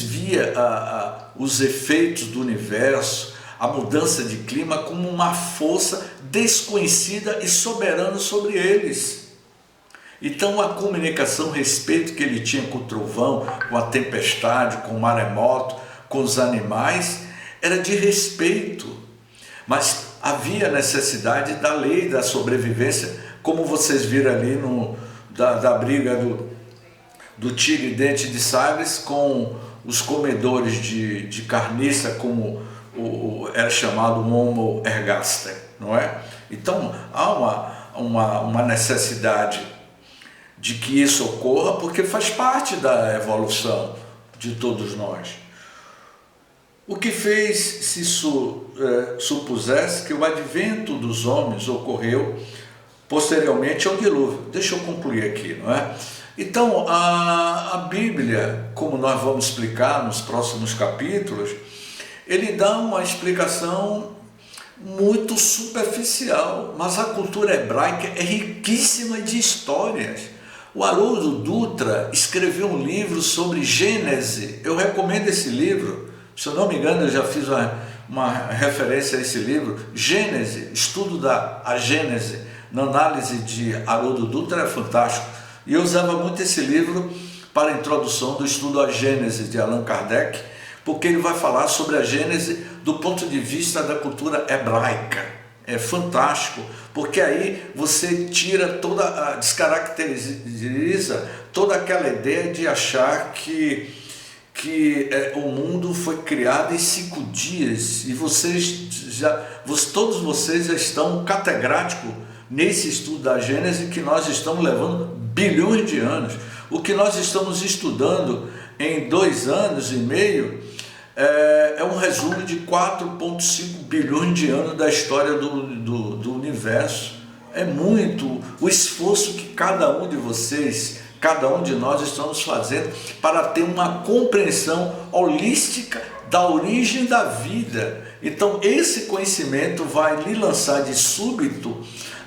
viam os efeitos do universo, a mudança de clima, como uma força desconhecida e soberana sobre eles. Então a comunicação, o respeito que ele tinha com o trovão, com a tempestade, com o maremoto, com os animais, era de respeito. Mas havia necessidade da lei da sobrevivência, como vocês viram ali da briga do tigre dente de sagres com os comedores de carniça, como era chamado Homo ergaster, não é? Então há uma necessidade de que isso ocorra, porque faz parte da evolução de todos nós. O que fez se supusesse que o advento dos homens ocorreu posteriormente ao dilúvio. Deixa eu concluir aqui, não é? Então, a Bíblia, como nós vamos explicar nos próximos capítulos, ele dá uma explicação muito superficial, mas a cultura hebraica é riquíssima de histórias. O Haroldo Dutra escreveu um livro sobre Gênese. Eu recomendo esse livro. Se eu não me engano, eu já fiz uma referência a esse livro. Gênese, estudo da Gênese, na análise de Haroldo Dutra, é fantástico. E eu usava muito esse livro para a introdução do estudo à Gênese de Allan Kardec, porque ele vai falar sobre a Gênese do ponto de vista da cultura hebraica. É fantástico, porque aí você tira descaracteriza toda aquela ideia de achar que o mundo foi criado em 5 dias, e todos vocês já estão catedráticos nesse estudo da Gênese, que nós estamos levando bilhões de anos. O que nós estamos estudando em 2 anos e meio é um resumo de 4,5 bilhões de anos da história do universo. É muito o esforço que cada um de vocês, cada um de nós estamos fazendo para ter uma compreensão holística da origem da vida. Então esse conhecimento vai lhe lançar de súbito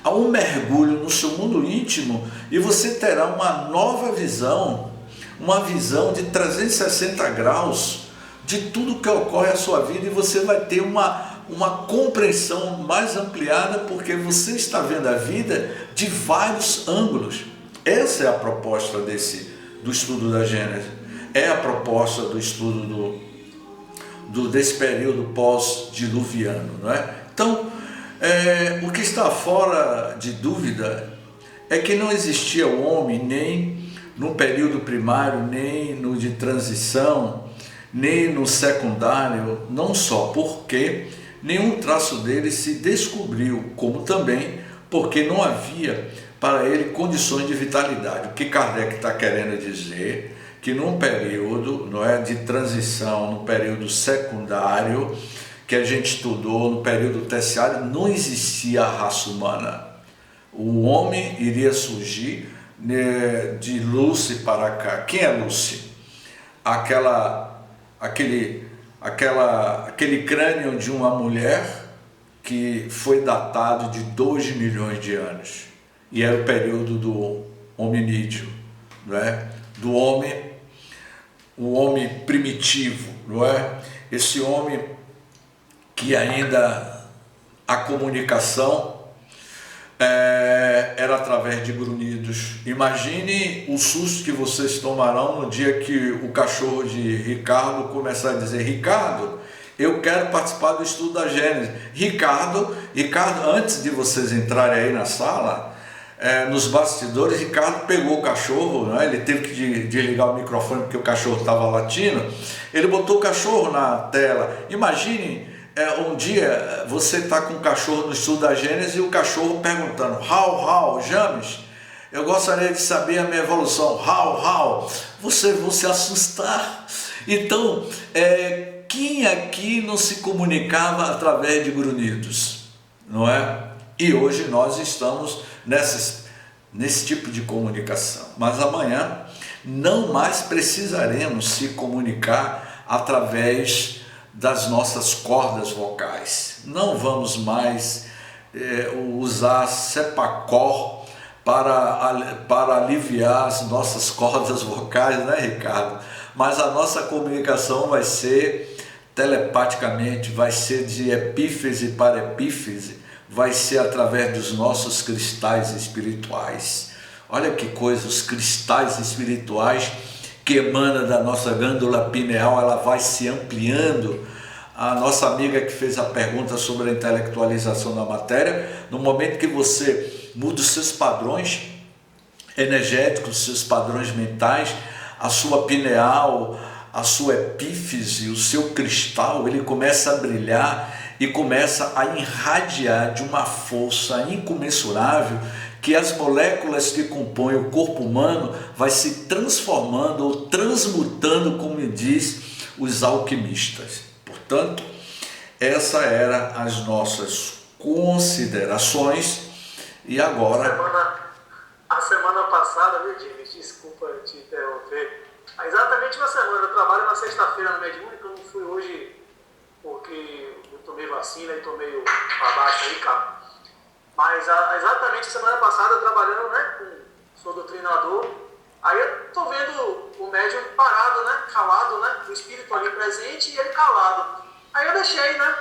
a um mergulho no seu mundo íntimo e você terá uma nova visão, uma visão de 360 graus de tudo que ocorre à sua vida, e você vai ter uma compreensão mais ampliada, porque você está vendo a vida de vários ângulos. Essa é a proposta do estudo da Gênesis, é a proposta do estudo desse período pós-diluviano, não é? Então, o que está fora de dúvida é que não existia o homem nem no período primário, nem no de transição, nem no secundário, não só porque nenhum traço dele se descobriu, como também porque não havia para ele condições de vitalidade. O que Kardec está querendo dizer que num período, não é, de transição, no período secundário, que a gente estudou, no período terciário, não existia a raça humana. O homem iria surgir, né, de Lúcie para cá. Quem é Lúcie? Aquele crânio de uma mulher que foi datado de 2 milhões de anos, e era o período do hominídeo, não é? Do homem, o homem primitivo, não é? Esse homem que ainda a comunicação era através de grunhidos. Imagine o susto que vocês tomarão no dia que o cachorro de Ricardo começar a dizer: Ricardo, eu quero participar do estudo da Gênesis. Ricardo, antes de vocês entrarem aí na sala, nos bastidores, Ricardo pegou o cachorro, né? Ele teve que desligar o microfone porque o cachorro estava latindo. Ele botou o cachorro na tela. Imagine um dia você está com o cachorro no estudo da Gênesis e o cachorro perguntando: How, James, eu gostaria de saber a minha evolução. How, você vai se assustar. Então, quem aqui não se comunicava através de grunhidos, não é? E hoje nós estamos nesse tipo de comunicação, mas amanhã não mais precisaremos se comunicar através das nossas cordas vocais. Não vamos mais usar Cepacor para aliviar as nossas cordas vocais, né, Ricardo? Mas a nossa comunicação vai ser telepaticamente, vai ser de epífise para epífise, vai ser através dos nossos cristais espirituais. Olha que coisa, os cristais espirituais que emana da nossa glândula pineal, ela vai se ampliando. A nossa amiga que fez a pergunta sobre a intelectualização da matéria, no momento que você muda os seus padrões energéticos, os seus padrões mentais, a sua pineal, a sua epífise, o seu cristal, ele começa a brilhar e começa a irradiar de uma força incomensurável, que as moléculas que compõem o corpo humano vai se transformando ou transmutando, como diz os alquimistas. Portanto, essa era as nossas considerações. E agora... A semana passada, viu, James? Desculpa te interromper. Exatamente na semana, eu trabalho na sexta-feira na Mediúnica, eu não fui hoje porque eu tomei vacina e tomei o abaixo aí, cara. Mas exatamente semana passada, eu trabalhando, né, sou doutrinador, aí eu tô vendo o médium parado, né, calado, né, o espírito ali presente e ele calado. Aí eu deixei, né,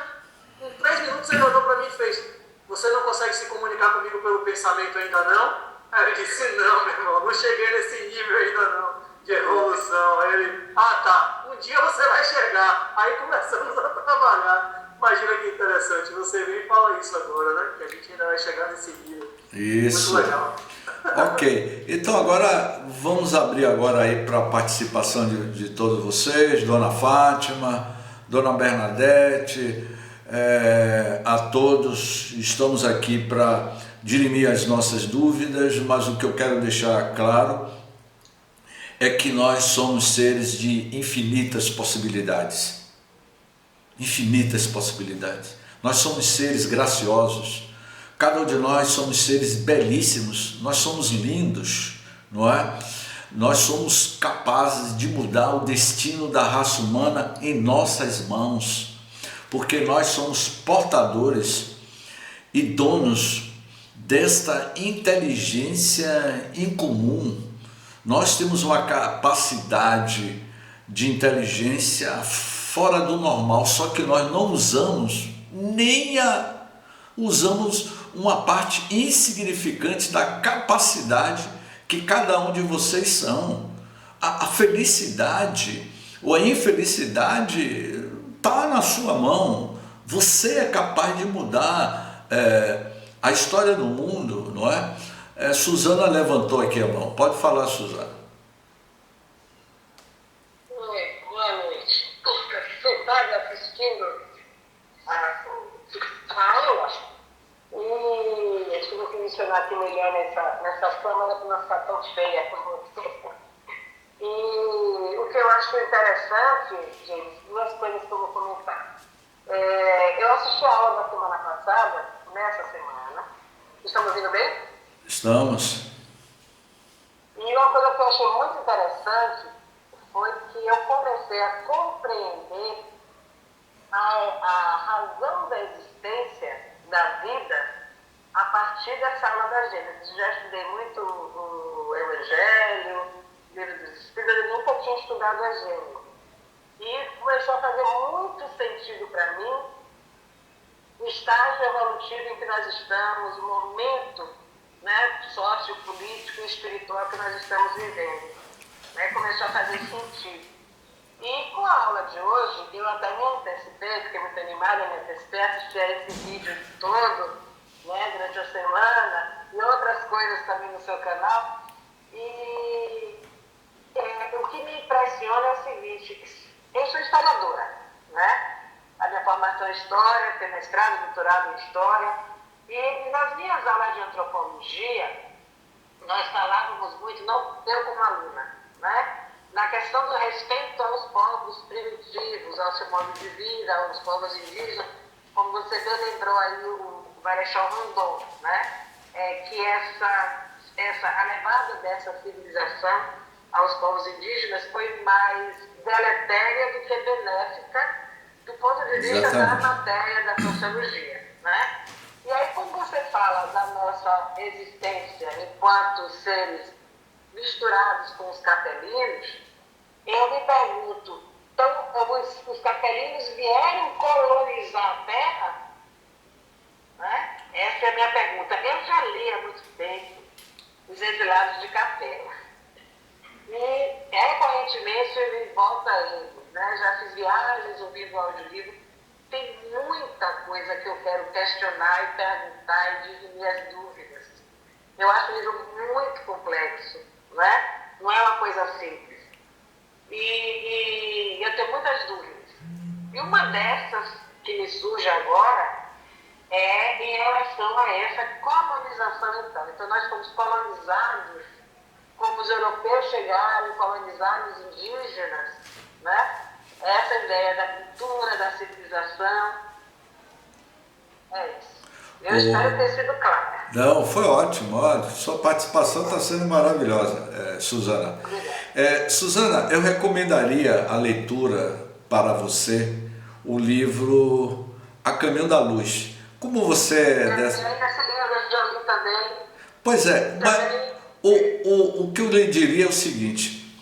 com 3 minutos ele olhou para mim e fez: você não consegue se comunicar comigo pelo pensamento ainda não? Aí eu disse: não, meu irmão, não cheguei nesse nível ainda não, de evolução. Aí ele: tá, um dia você vai chegar. Aí começamos a trabalhar. Imagina que interessante, você vem e fala isso agora, né? Que a gente ainda vai chegar nesse nível. Isso. Muito legal. Ok, então agora vamos abrir agora aí para a participação de todos vocês, Dona Fátima, Dona Bernadette, a todos. Estamos aqui para dirimir as nossas dúvidas, mas o que eu quero deixar claro é que nós somos seres de infinitas possibilidades. Infinitas possibilidades. Nós somos seres graciosos. Cada um de nós somos seres belíssimos. Nós somos lindos, não é? Nós somos capazes de mudar o destino da raça humana em nossas mãos, porque nós somos portadores e donos desta inteligência incomum. Nós temos uma capacidade de inteligência fora do normal, só que nós não usamos usamos uma parte insignificante da capacidade que cada um de vocês são. A felicidade ou a infelicidade está na sua mão. Você é capaz de mudar a história do mundo, não é? Suzana levantou aqui a mão. Pode falar, Suzana. Oi, boa noite. Você estava assistindo a aula e acho que eu vou mencionar aqui melhor nessa câmera para não ficar tão feia como você. E o que eu acho interessante, gente, duas coisas que eu vou comentar. Eu assisti a aula da semana passada, nessa semana. Estamos ouvindo bem? Estamos. E uma coisa que eu achei muito interessante foi que eu comecei a compreender a razão da existência da vida a partir dessa aula da Gênesis. Já estudei muito o Evangelho, o Livro dos Espíritos, eu nunca tinha estudado a Gênesis. E começou a fazer muito sentido para mim o estágio evolutivo em que nós estamos, o momento, né, sociopolítico e espiritual que nós estamos vivendo. Né? Começou a fazer sentido. E com a aula de hoje, eu até me antecipei, fiquei muito animada, me antecipei, assisti a esse vídeo todo, né, durante a semana, e outras coisas também no seu canal. E o que me impressiona é o seguinte: eu sou historiadora, né? A minha formação é História, tenho mestrado, doutorado em História, e nas minhas aulas de Antropologia, nós falávamos muito, não eu como aluna, né? Na questão do respeito aos povos primitivos, ao seu modo de vida, aos povos indígenas, como você bem lembrou aí o Marechal Rondon, né? Que a levada dessa civilização aos povos indígenas foi mais deletéria do que benéfica do ponto de vista da matéria da sociologia, né? E aí, quando você fala da nossa existência enquanto seres misturados com os capelinos, eu me pergunto, então os capelinos vieram colonizar a Terra? Né? Essa é a minha pergunta. Eu já li há muito tempo Os Exilados de Capela. E, recorrentemente, ele volta a ele. Né? Já fiz viagens, ouvindo audiolivro. Tem muita coisa que eu quero questionar e perguntar e dirimir as dúvidas. Eu acho um livro muito complexo, né? Não é uma coisa simples. E eu tenho muitas dúvidas. E uma dessas que me surge agora é em relação a essa colonização, então. Então, nós fomos colonizados, como os europeus chegaram e colonizaram os indígenas, né? Essa ideia da cultura, da civilização. É isso. Eu espero ter sido clara. Não, foi ótimo. Olha, sua participação está sendo maravilhosa, Suzana. Suzana, eu recomendaria a leitura para você o livro A Caminho da Luz. Como você é dessa... também. Pois é, mas o que eu lhe diria é o seguinte: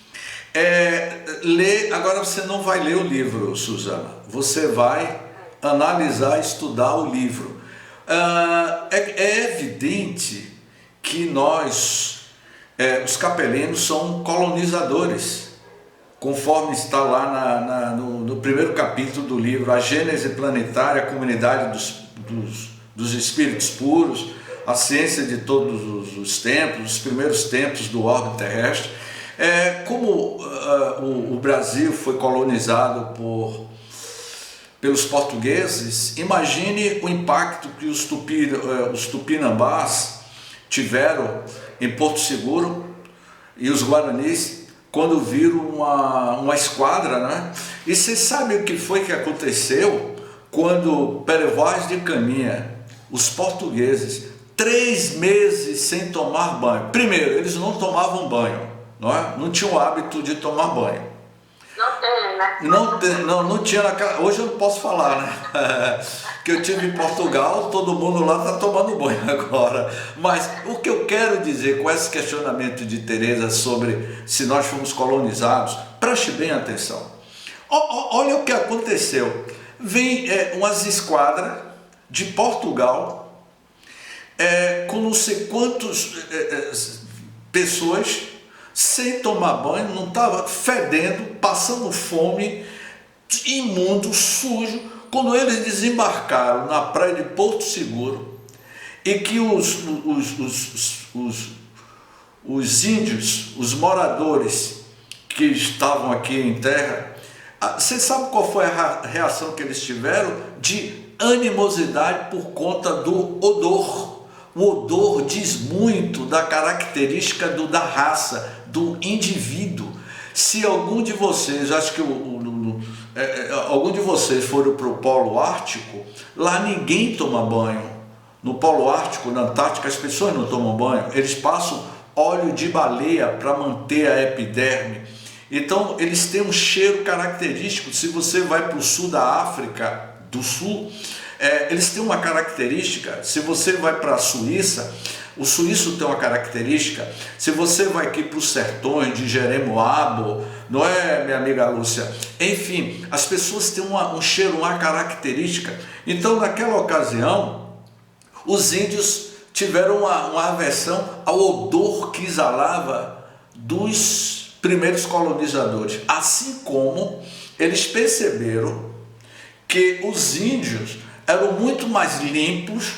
ler, agora você não vai ler o livro, Suzana, você vai analisar, estudar o livro. É evidente que nós, os capelinos, são colonizadores, conforme está lá no primeiro capítulo do livro, A Gênese Planetária, a Comunidade dos Espíritos Puros, a ciência de todos os tempos, os primeiros tempos do orbe terrestre. Como o Brasil foi colonizado pelos portugueses, imagine o impacto que os tupinambás tiveram em Porto Seguro e os guaranis quando viram uma esquadra, né? E vocês sabem o que foi que aconteceu quando Perevaz de Caminha, os portugueses, 3 meses sem tomar banho. Primeiro, eles não tomavam banho, não tinham o hábito de tomar banho. Não tem tem, né? Não tinha naquela... Hoje eu não posso falar, né? Que eu tive em Portugal, todo mundo lá está tomando banho agora. Mas o que eu quero dizer com esse questionamento de Teresa sobre se nós fomos colonizados, preste bem atenção. Olha o que aconteceu. Vem umas esquadras de Portugal com não sei quantas pessoas sem tomar banho, não estava fedendo, passando fome, imundo, sujo. Quando eles desembarcaram na praia de Porto Seguro e que os índios, os moradores que estavam aqui em terra, você sabe qual foi a reação que eles tiveram? De animosidade por conta do odor. O odor diz muito da característica da raça, do indivíduo. Se algum de vocês, acho que algum de vocês foram para o Polo Ártico, lá ninguém toma banho. No Polo Ártico, na Antártica, as pessoas não tomam banho. Eles passam óleo de baleia para manter a epiderme. Então, eles têm um cheiro característico. Se você vai para o sul da África do Sul, eles têm uma característica. Se você vai para a Suíça, o suíço tem uma característica. Se você vai aqui para os sertões de Jeremoabo, não é, minha amiga Lúcia? Enfim, as pessoas têm um cheiro, uma característica. Então, naquela ocasião, os índios tiveram uma aversão ao odor que exalava dos primeiros colonizadores, assim como eles perceberam que os índios eram muito mais limpos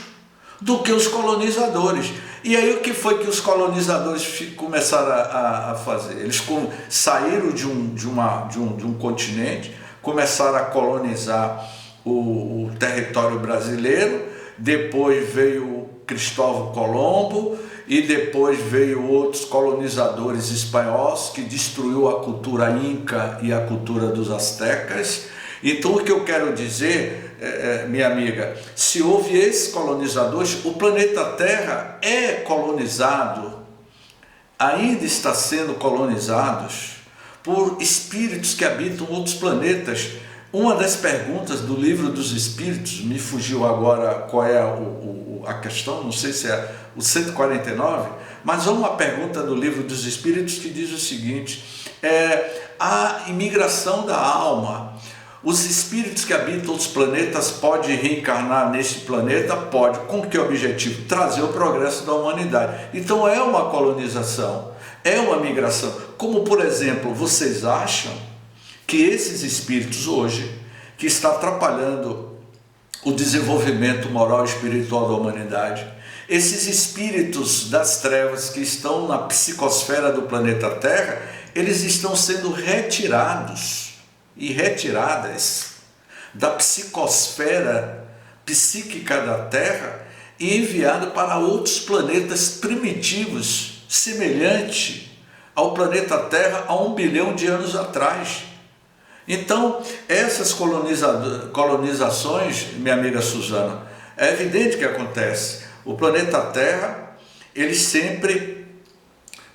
do que os colonizadores. E aí o que foi que os colonizadores começaram a fazer? Eles saíram de um continente, começaram a colonizar o território brasileiro, depois veio Cristóvão Colombo, e depois veio outros colonizadores espanhóis que destruiu a cultura inca e a cultura dos astecas. Então o que eu quero dizer, minha amiga, se houve esses colonizadores, o planeta Terra é colonizado, ainda está sendo colonizados por espíritos que habitam outros planetas. Uma das perguntas do Livro dos Espíritos, me fugiu agora qual é a questão, não sei se é o 149, mas há uma pergunta do Livro dos Espíritos que diz o seguinte: a imigração da alma, os espíritos que habitam os planetas podem reencarnar neste planeta? Pode. Com que objetivo? Trazer o progresso da humanidade. Então é uma colonização, é uma migração. Como, por exemplo, vocês acham que esses espíritos hoje, que está atrapalhando o desenvolvimento moral e espiritual da humanidade, esses espíritos das trevas que estão na psicosfera do planeta Terra, eles estão sendo retirados e retiradas da psicosfera psíquica da Terra e enviados para outros planetas primitivos, semelhante ao planeta Terra há 1 bilhão de anos atrás. Então, essas colonizações, minha amiga Suzana, é evidente que acontece. O planeta Terra, ele sempre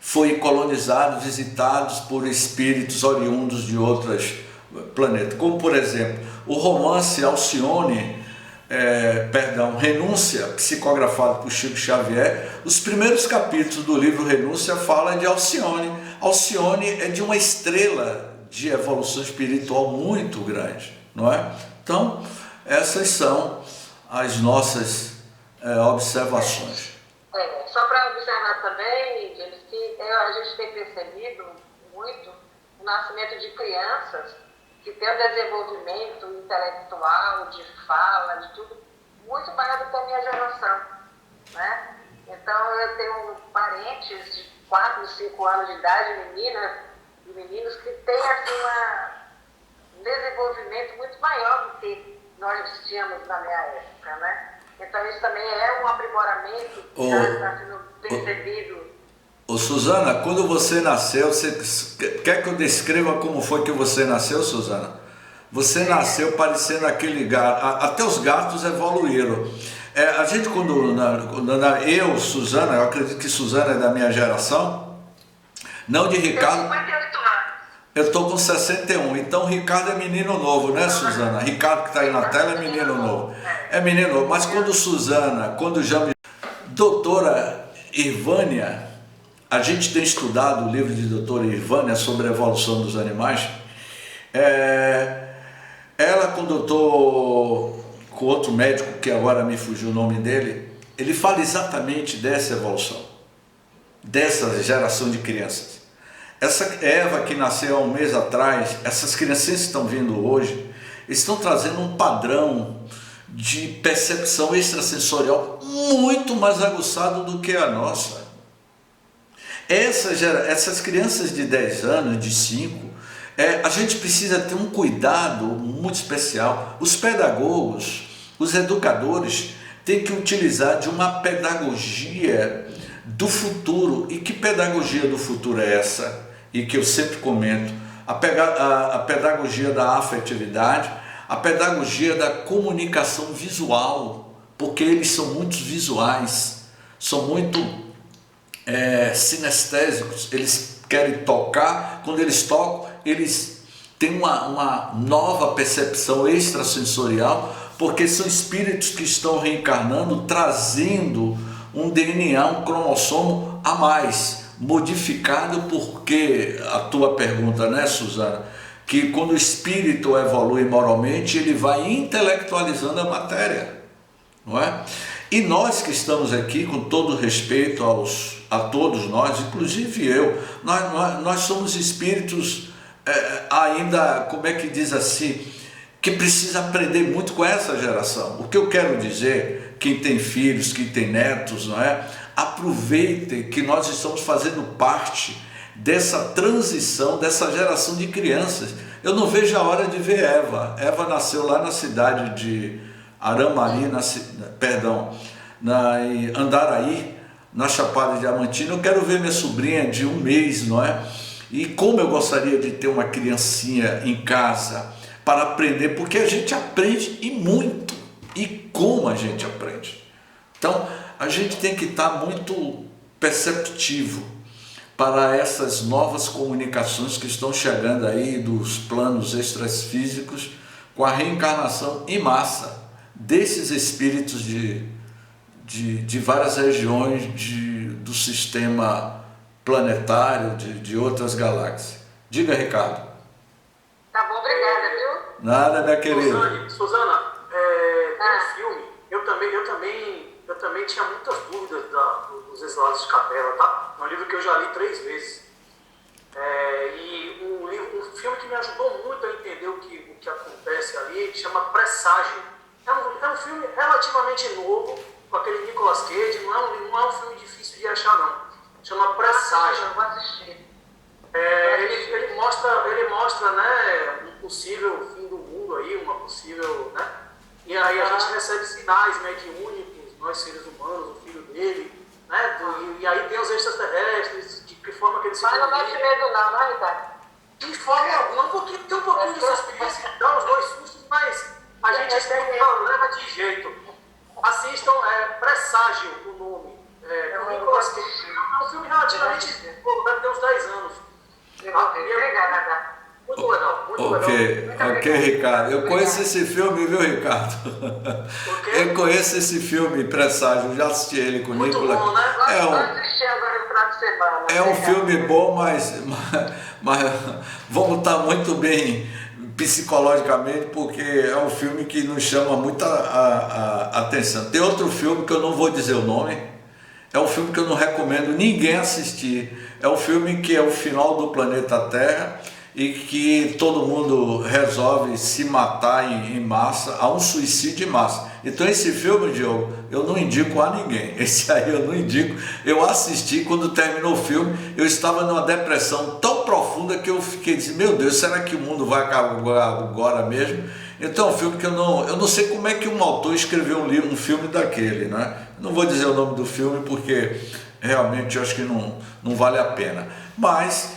foi colonizado, visitado por espíritos oriundos de outros planetas. Como, por exemplo, o romance Alcione, Renúncia, psicografado por Chico Xavier. Os primeiros capítulos do livro Renúncia falam de Alcione. Alcione é de uma estrela de evolução espiritual muito grande, não é? Então, essas são as nossas observações. Só para observar também, James, que a gente tem percebido muito o nascimento de crianças que têm um desenvolvimento intelectual, de fala, de tudo, muito maior do que a minha geração, né? Então, eu tenho parentes de 4, 5 anos de idade, meninos que têm assim, um desenvolvimento muito maior do que nós tínhamos na minha época, né? Então isso também é um aprimoramento que está sendo percebido. Suzana, quando você nasceu, você quer que eu descreva como foi que você nasceu, Suzana? Você nasceu parecendo aquele gato, até os gatos evoluíram. A gente eu, Suzana, eu acredito que Suzana é da minha geração, não de Ricardo. 58 anos. Eu estou com 61, então Ricardo é menino novo, né, Suzana? Ricardo que está aí na tela é menino novo. É menino novo, mas quando já me... Doutora Irvânia, a gente tem estudado o livro de doutora Irvânia sobre a evolução dos animais. Ela com o com outro médico, que agora me fugiu o nome dele, ele fala exatamente dessa evolução, dessa geração de crianças. Essa Eva que nasceu há um mês atrás, essas crianças que estão vindo hoje, estão trazendo um padrão de percepção extrasensorial muito mais aguçado do que a nossa. Essas crianças de 10 anos, de 5, a gente precisa ter um cuidado muito especial. Os pedagogos, os educadores têm que utilizar de uma pedagogia do futuro. E que pedagogia do futuro é essa? E que eu sempre comento, a pedagogia da afetividade, a pedagogia da comunicação visual, porque eles são muito visuais, são muito sinestésicos, eles querem tocar, quando eles tocam, eles têm uma nova percepção extrasensorial, porque são espíritos que estão reencarnando, trazendo um DNA, um cromossomo a mais, modificado, porque a tua pergunta, né, Suzana, que quando o espírito evolui moralmente, ele vai intelectualizando a matéria, não é? E nós que estamos aqui, com todo respeito a todos nós, inclusive eu, nós somos espíritos ainda, como é que diz assim, que precisa aprender muito com essa geração. O que eu quero dizer, quem tem filhos, quem tem netos, não é? Aproveitem que nós estamos fazendo parte dessa transição, dessa geração de crianças. Eu não vejo a hora de ver Eva. Eva nasceu lá na cidade de Aramari, em Andaraí, na Chapada Diamantina. Eu quero ver minha sobrinha de 1 mês, não é? E como eu gostaria de ter uma criancinha em casa para aprender, porque a gente aprende e muito. E como a gente aprende. Então, a gente tem que estar muito perceptivo para essas novas comunicações que estão chegando aí dos planos extrafísicos, com a reencarnação em massa desses espíritos de várias regiões do sistema planetário, de outras galáxias. Diga, Ricardo. Tá bom, obrigada, viu? Nada, minha querida. Suzana, tem um filme, eu também tinha muitas dúvidas dos Exilados de Capela, tá? É um livro que eu já li 3 vezes. E um filme que me ajudou muito a entender o que acontece ali chama Presságio. É um filme relativamente novo, com aquele Nicolas Cage, não é um filme difícil de achar, não. Chama Presságio. Eu vou assistir. Ele mostra, né, um possível fim do mundo aí, uma possível, né? E aí a gente recebe sinais mediúnicos, nós seres humanos, o filho dele, né? E aí tem os extraterrestres, de que forma que eles se Mas não mete medo não, Ricardo? De forma alguma, tem um pouquinho de suspense, dá uns 2 sustos, mas a gente leva de jeito. Assistam, Presságio, o nome. Com Nicolas Cage. É um filme relativamente novo, deve ter uns 10 anos. Muito legal, muito legal. Ok, Ricardo. Eu conheço esse filme, viu, Ricardo? Eu conheço esse filme, Presságio, já assisti ele com o Nicolas. Muito bom, né? É um filme bom, mas vamos estar muito bem psicologicamente, porque é um filme que nos chama muita atenção. Tem outro filme que eu não vou dizer o nome, é um filme que eu não recomendo ninguém assistir. É um filme que é o final do planeta Terra e que todo mundo resolve se matar em massa, há um suicídio em massa. Então esse filme, Diogo, eu não indico a ninguém. Esse aí eu não indico. Eu assisti, quando terminou o filme, eu estava numa depressão tão profunda que eu fiquei dizendo, meu Deus, será que o mundo vai acabar agora mesmo? Então é um filme que eu não sei como é que um autor escreveu um filme daquele, né? Não vou dizer o nome do filme porque realmente eu acho que não vale a pena. Mas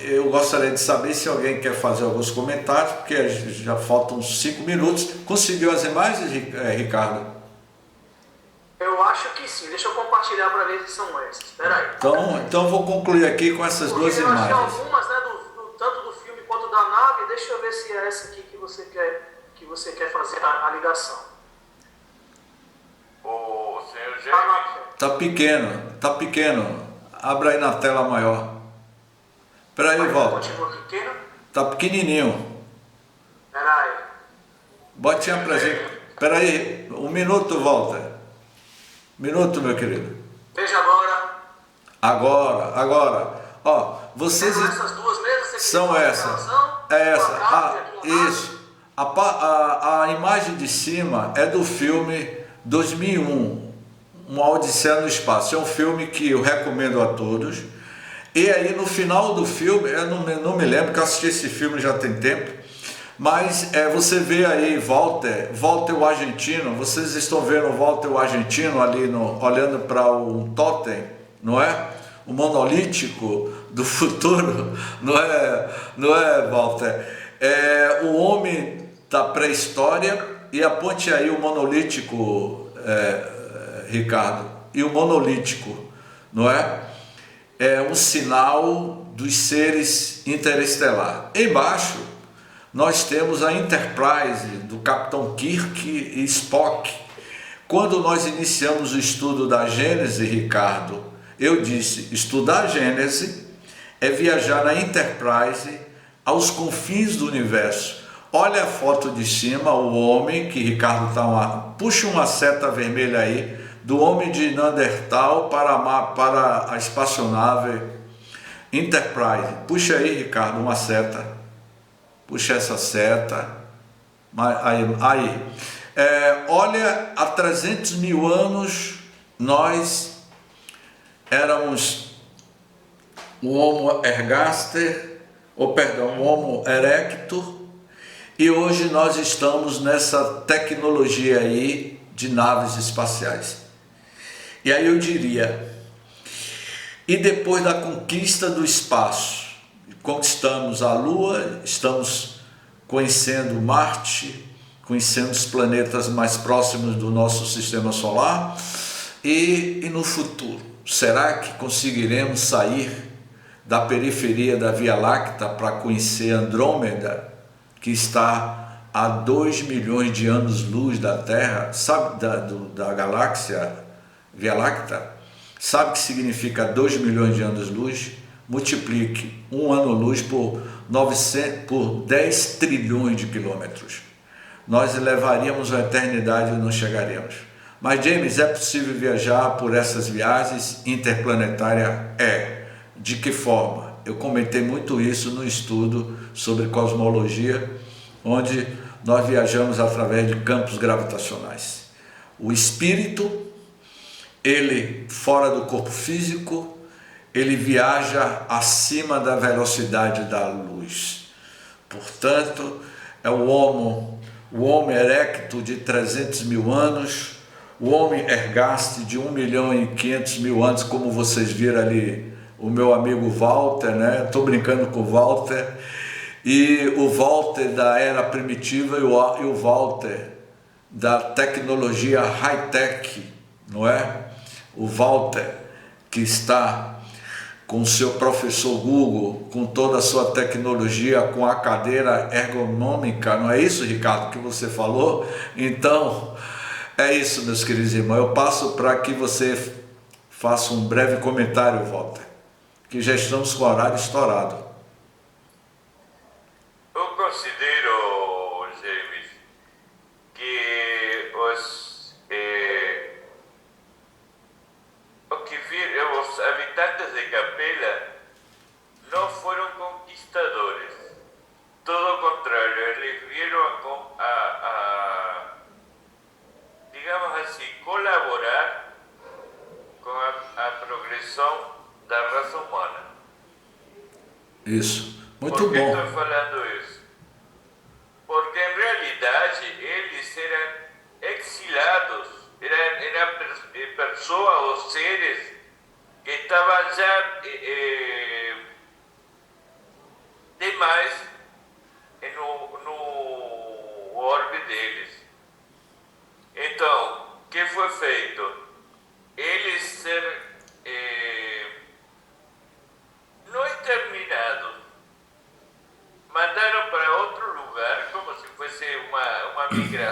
eu gostaria de saber se alguém quer fazer alguns comentários, porque já faltam 5 minutos. Conseguiu as imagens, Ricardo? Eu acho que sim. Deixa eu compartilhar para ver se são essas. Espera aí. Então vou concluir aqui com essas duas Eu achei imagens. algumas, né, tanto do filme quanto da nave. Deixa eu ver se é essa aqui que você quer fazer a ligação. O senhor James. Tá pequeno. Abra aí na tela maior. Espera aí, volta. Continua pequeno? Tá pequenininho. Espera aí. Bote a presente. Espera aí, um minuto, Walter. Minuto, meu querido. Veja agora. Agora. Ó, vocês São essas duas mesas? são essas. É essa. Isso. A imagem de cima é do filme 2001, Uma Odisseia no Espaço. É um filme que eu recomendo a todos. E aí no final do filme, eu não me lembro, que eu assisti esse filme já tem tempo, mas você vê aí Walter o argentino. Vocês estão vendo o Walter o argentino ali olhando para um totem, não é? O monolítico do futuro, não é, Walter? É o homem da pré-história. E aponte aí o monolítico, Ricardo, e o monolítico, não é? É um sinal dos seres interestelar. Embaixo nós temos a Enterprise do Capitão Kirk e Spock. Quando nós iniciamos o estudo da Gênese, Ricardo, eu disse: estudar a Gênese é viajar na Enterprise aos confins do universo. Olha a foto de cima, o homem que Ricardo puxa uma seta vermelha aí, do homem de Neandertal para a espaçonave Enterprise. Puxa aí, Ricardo, uma seta. Puxa essa seta. Aí. Olha, há 300 mil anos nós éramos o Homo ergaster, o Homo erectus, e hoje nós estamos nessa tecnologia aí de naves espaciais. E aí eu diria, e depois da conquista do espaço, conquistamos a Lua, estamos conhecendo Marte, conhecendo os planetas mais próximos do nosso sistema solar, e no futuro, será que conseguiremos sair da periferia da Via Láctea para conhecer Andrômeda, que está a 2 milhões de anos-luz da Terra, sabe, da galáxia Via Láctea? Sabe o que significa 2 milhões de anos-luz? Multiplique um ano-luz por 10 trilhões de quilômetros. Nós levaríamos a eternidade e não chegaríamos. Mas, James, é possível viajar por essas viagens interplanetárias? De que forma? Eu comentei muito isso no estudo sobre cosmologia, onde nós viajamos através de campos gravitacionais. O espírito, ele fora do corpo físico, ele viaja acima da velocidade da luz. Portanto, é o Homo erectus de 300 mil anos, o Homo ergaster de 1 milhão e 500 mil anos, como vocês viram ali, o meu amigo Walter, né? Estou brincando com o Walter, e o Walter da era primitiva e o Walter da tecnologia high-tech, não é? O Walter que está com o seu professor Google, com toda a sua tecnologia, com a cadeira ergonômica, não é isso, Ricardo, que você falou? Então, é isso, meus queridos irmãos. Eu passo para que você faça um breve comentário, Walter, que já estamos com o horário estourado. Eu considero, James, que os habitantes de Capela não foram conquistadores. Todo o contrário, eles vieram digamos assim, colaborar com a progressão da raça humana. Isso, muito Por que bom. estou falando isso? Porque em realidade eles eram exilados, eram pessoas ou seres que estavam já demais no orbe deles. Então, o que foi feito?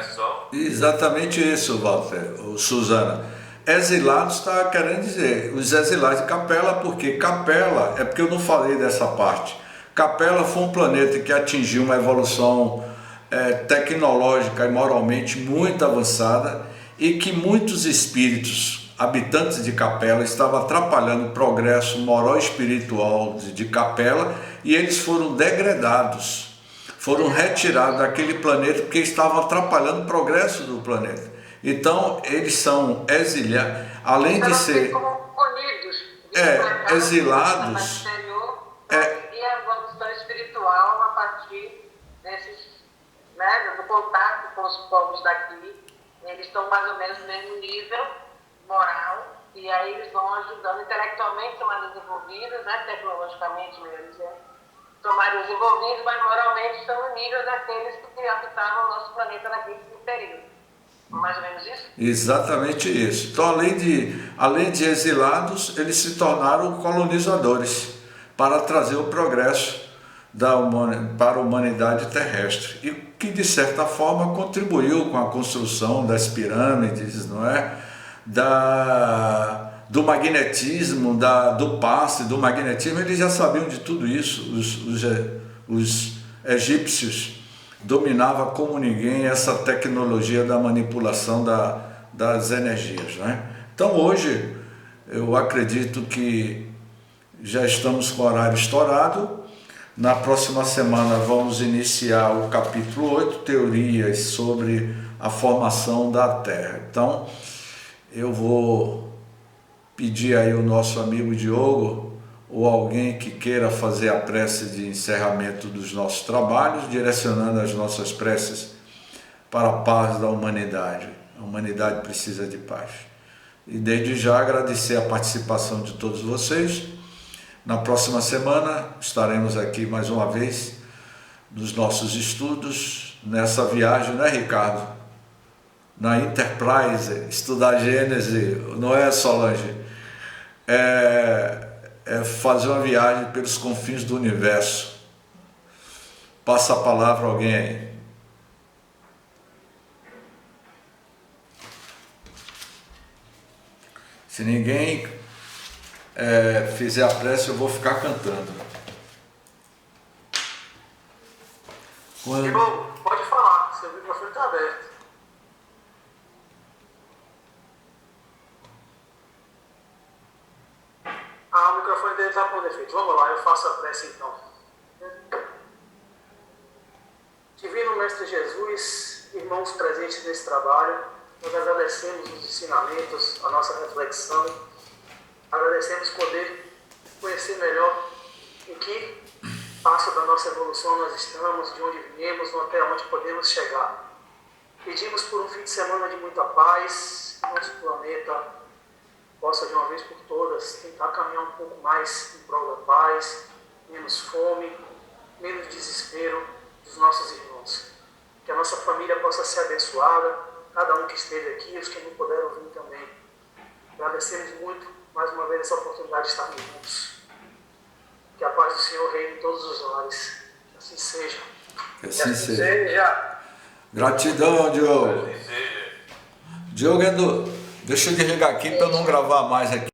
razão. Exatamente isso, Walter, Suzana. Exilados está querendo dizer, os exilados de Capela, porque Capela, é porque eu não falei dessa parte. Capela foi um planeta que atingiu uma evolução tecnológica e moralmente muito avançada e que muitos espíritos, habitantes de Capela, estavam atrapalhando o progresso moral e espiritual de Capela, e eles foram degradados, foram retirados daquele planeta porque estavam atrapalhando o progresso do planeta. Então, eles são exiliados, além de ser exilados, e a evolução espiritual a partir desses, né, do contato com os povos daqui. Eles estão mais ou menos no mesmo nível moral, e aí eles vão ajudando intelectualmente, são mais desenvolvidos, né, tecnologicamente mesmo, são mais desenvolvidos, mas moralmente estão no nível daqueles que habitavam o nosso planeta naquele período. Mais ou menos isso? Exatamente isso. Então, além de exilados, eles se tornaram colonizadores para trazer o progresso para a humanidade terrestre, e que de certa forma contribuiu com a construção das pirâmides, não é? Do magnetismo, do passe, do magnetismo. Eles já sabiam de tudo isso. Os egípcios dominavam como ninguém essa tecnologia da manipulação das energias, né? Então hoje eu acredito que já estamos com o horário estourado. Na próxima semana vamos iniciar o capítulo 8, teorias sobre a formação da Terra. Então eu vou pedir aí o nosso amigo Diogo, ou alguém que queira fazer a prece de encerramento dos nossos trabalhos, direcionando as nossas preces para a paz da humanidade. A humanidade precisa de paz. E desde já agradecer a participação de todos vocês. Na próxima semana estaremos aqui mais uma vez nos nossos estudos, nessa viagem, né, Ricardo? Na Enterprise, estudar Gênese, não é, Solange? É fazer uma viagem pelos confins do universo. Passa a palavra a alguém aí. Se ninguém fizer a prece, eu vou ficar cantando. Irmão, pode falar, seu microfone está aberto. O microfone dele está com defeito. Vamos lá, eu faço a prece então. Divino Mestre Jesus, irmãos presentes nesse trabalho, nós agradecemos os ensinamentos, a nossa reflexão, agradecemos poder conhecer melhor em que passo da nossa evolução nós estamos, de onde viemos, até onde podemos chegar. Pedimos por um fim de semana de muita paz, que nosso planeta possa de uma vez por todas tentar caminhar um pouco mais em prol da paz, menos fome, menos desespero dos nossos irmãos. Que a nossa família possa ser abençoada, cada um que esteve aqui, os que não puderam vir também. Agradecemos muito, mais uma vez, essa oportunidade de estarmos juntos. Que a paz do Senhor reine em todos os lares. Que assim seja. Que assim seja. Gratidão, Diogo. Assim seja. Diogo, deixa eu desligar aqui para eu não gravar mais aqui.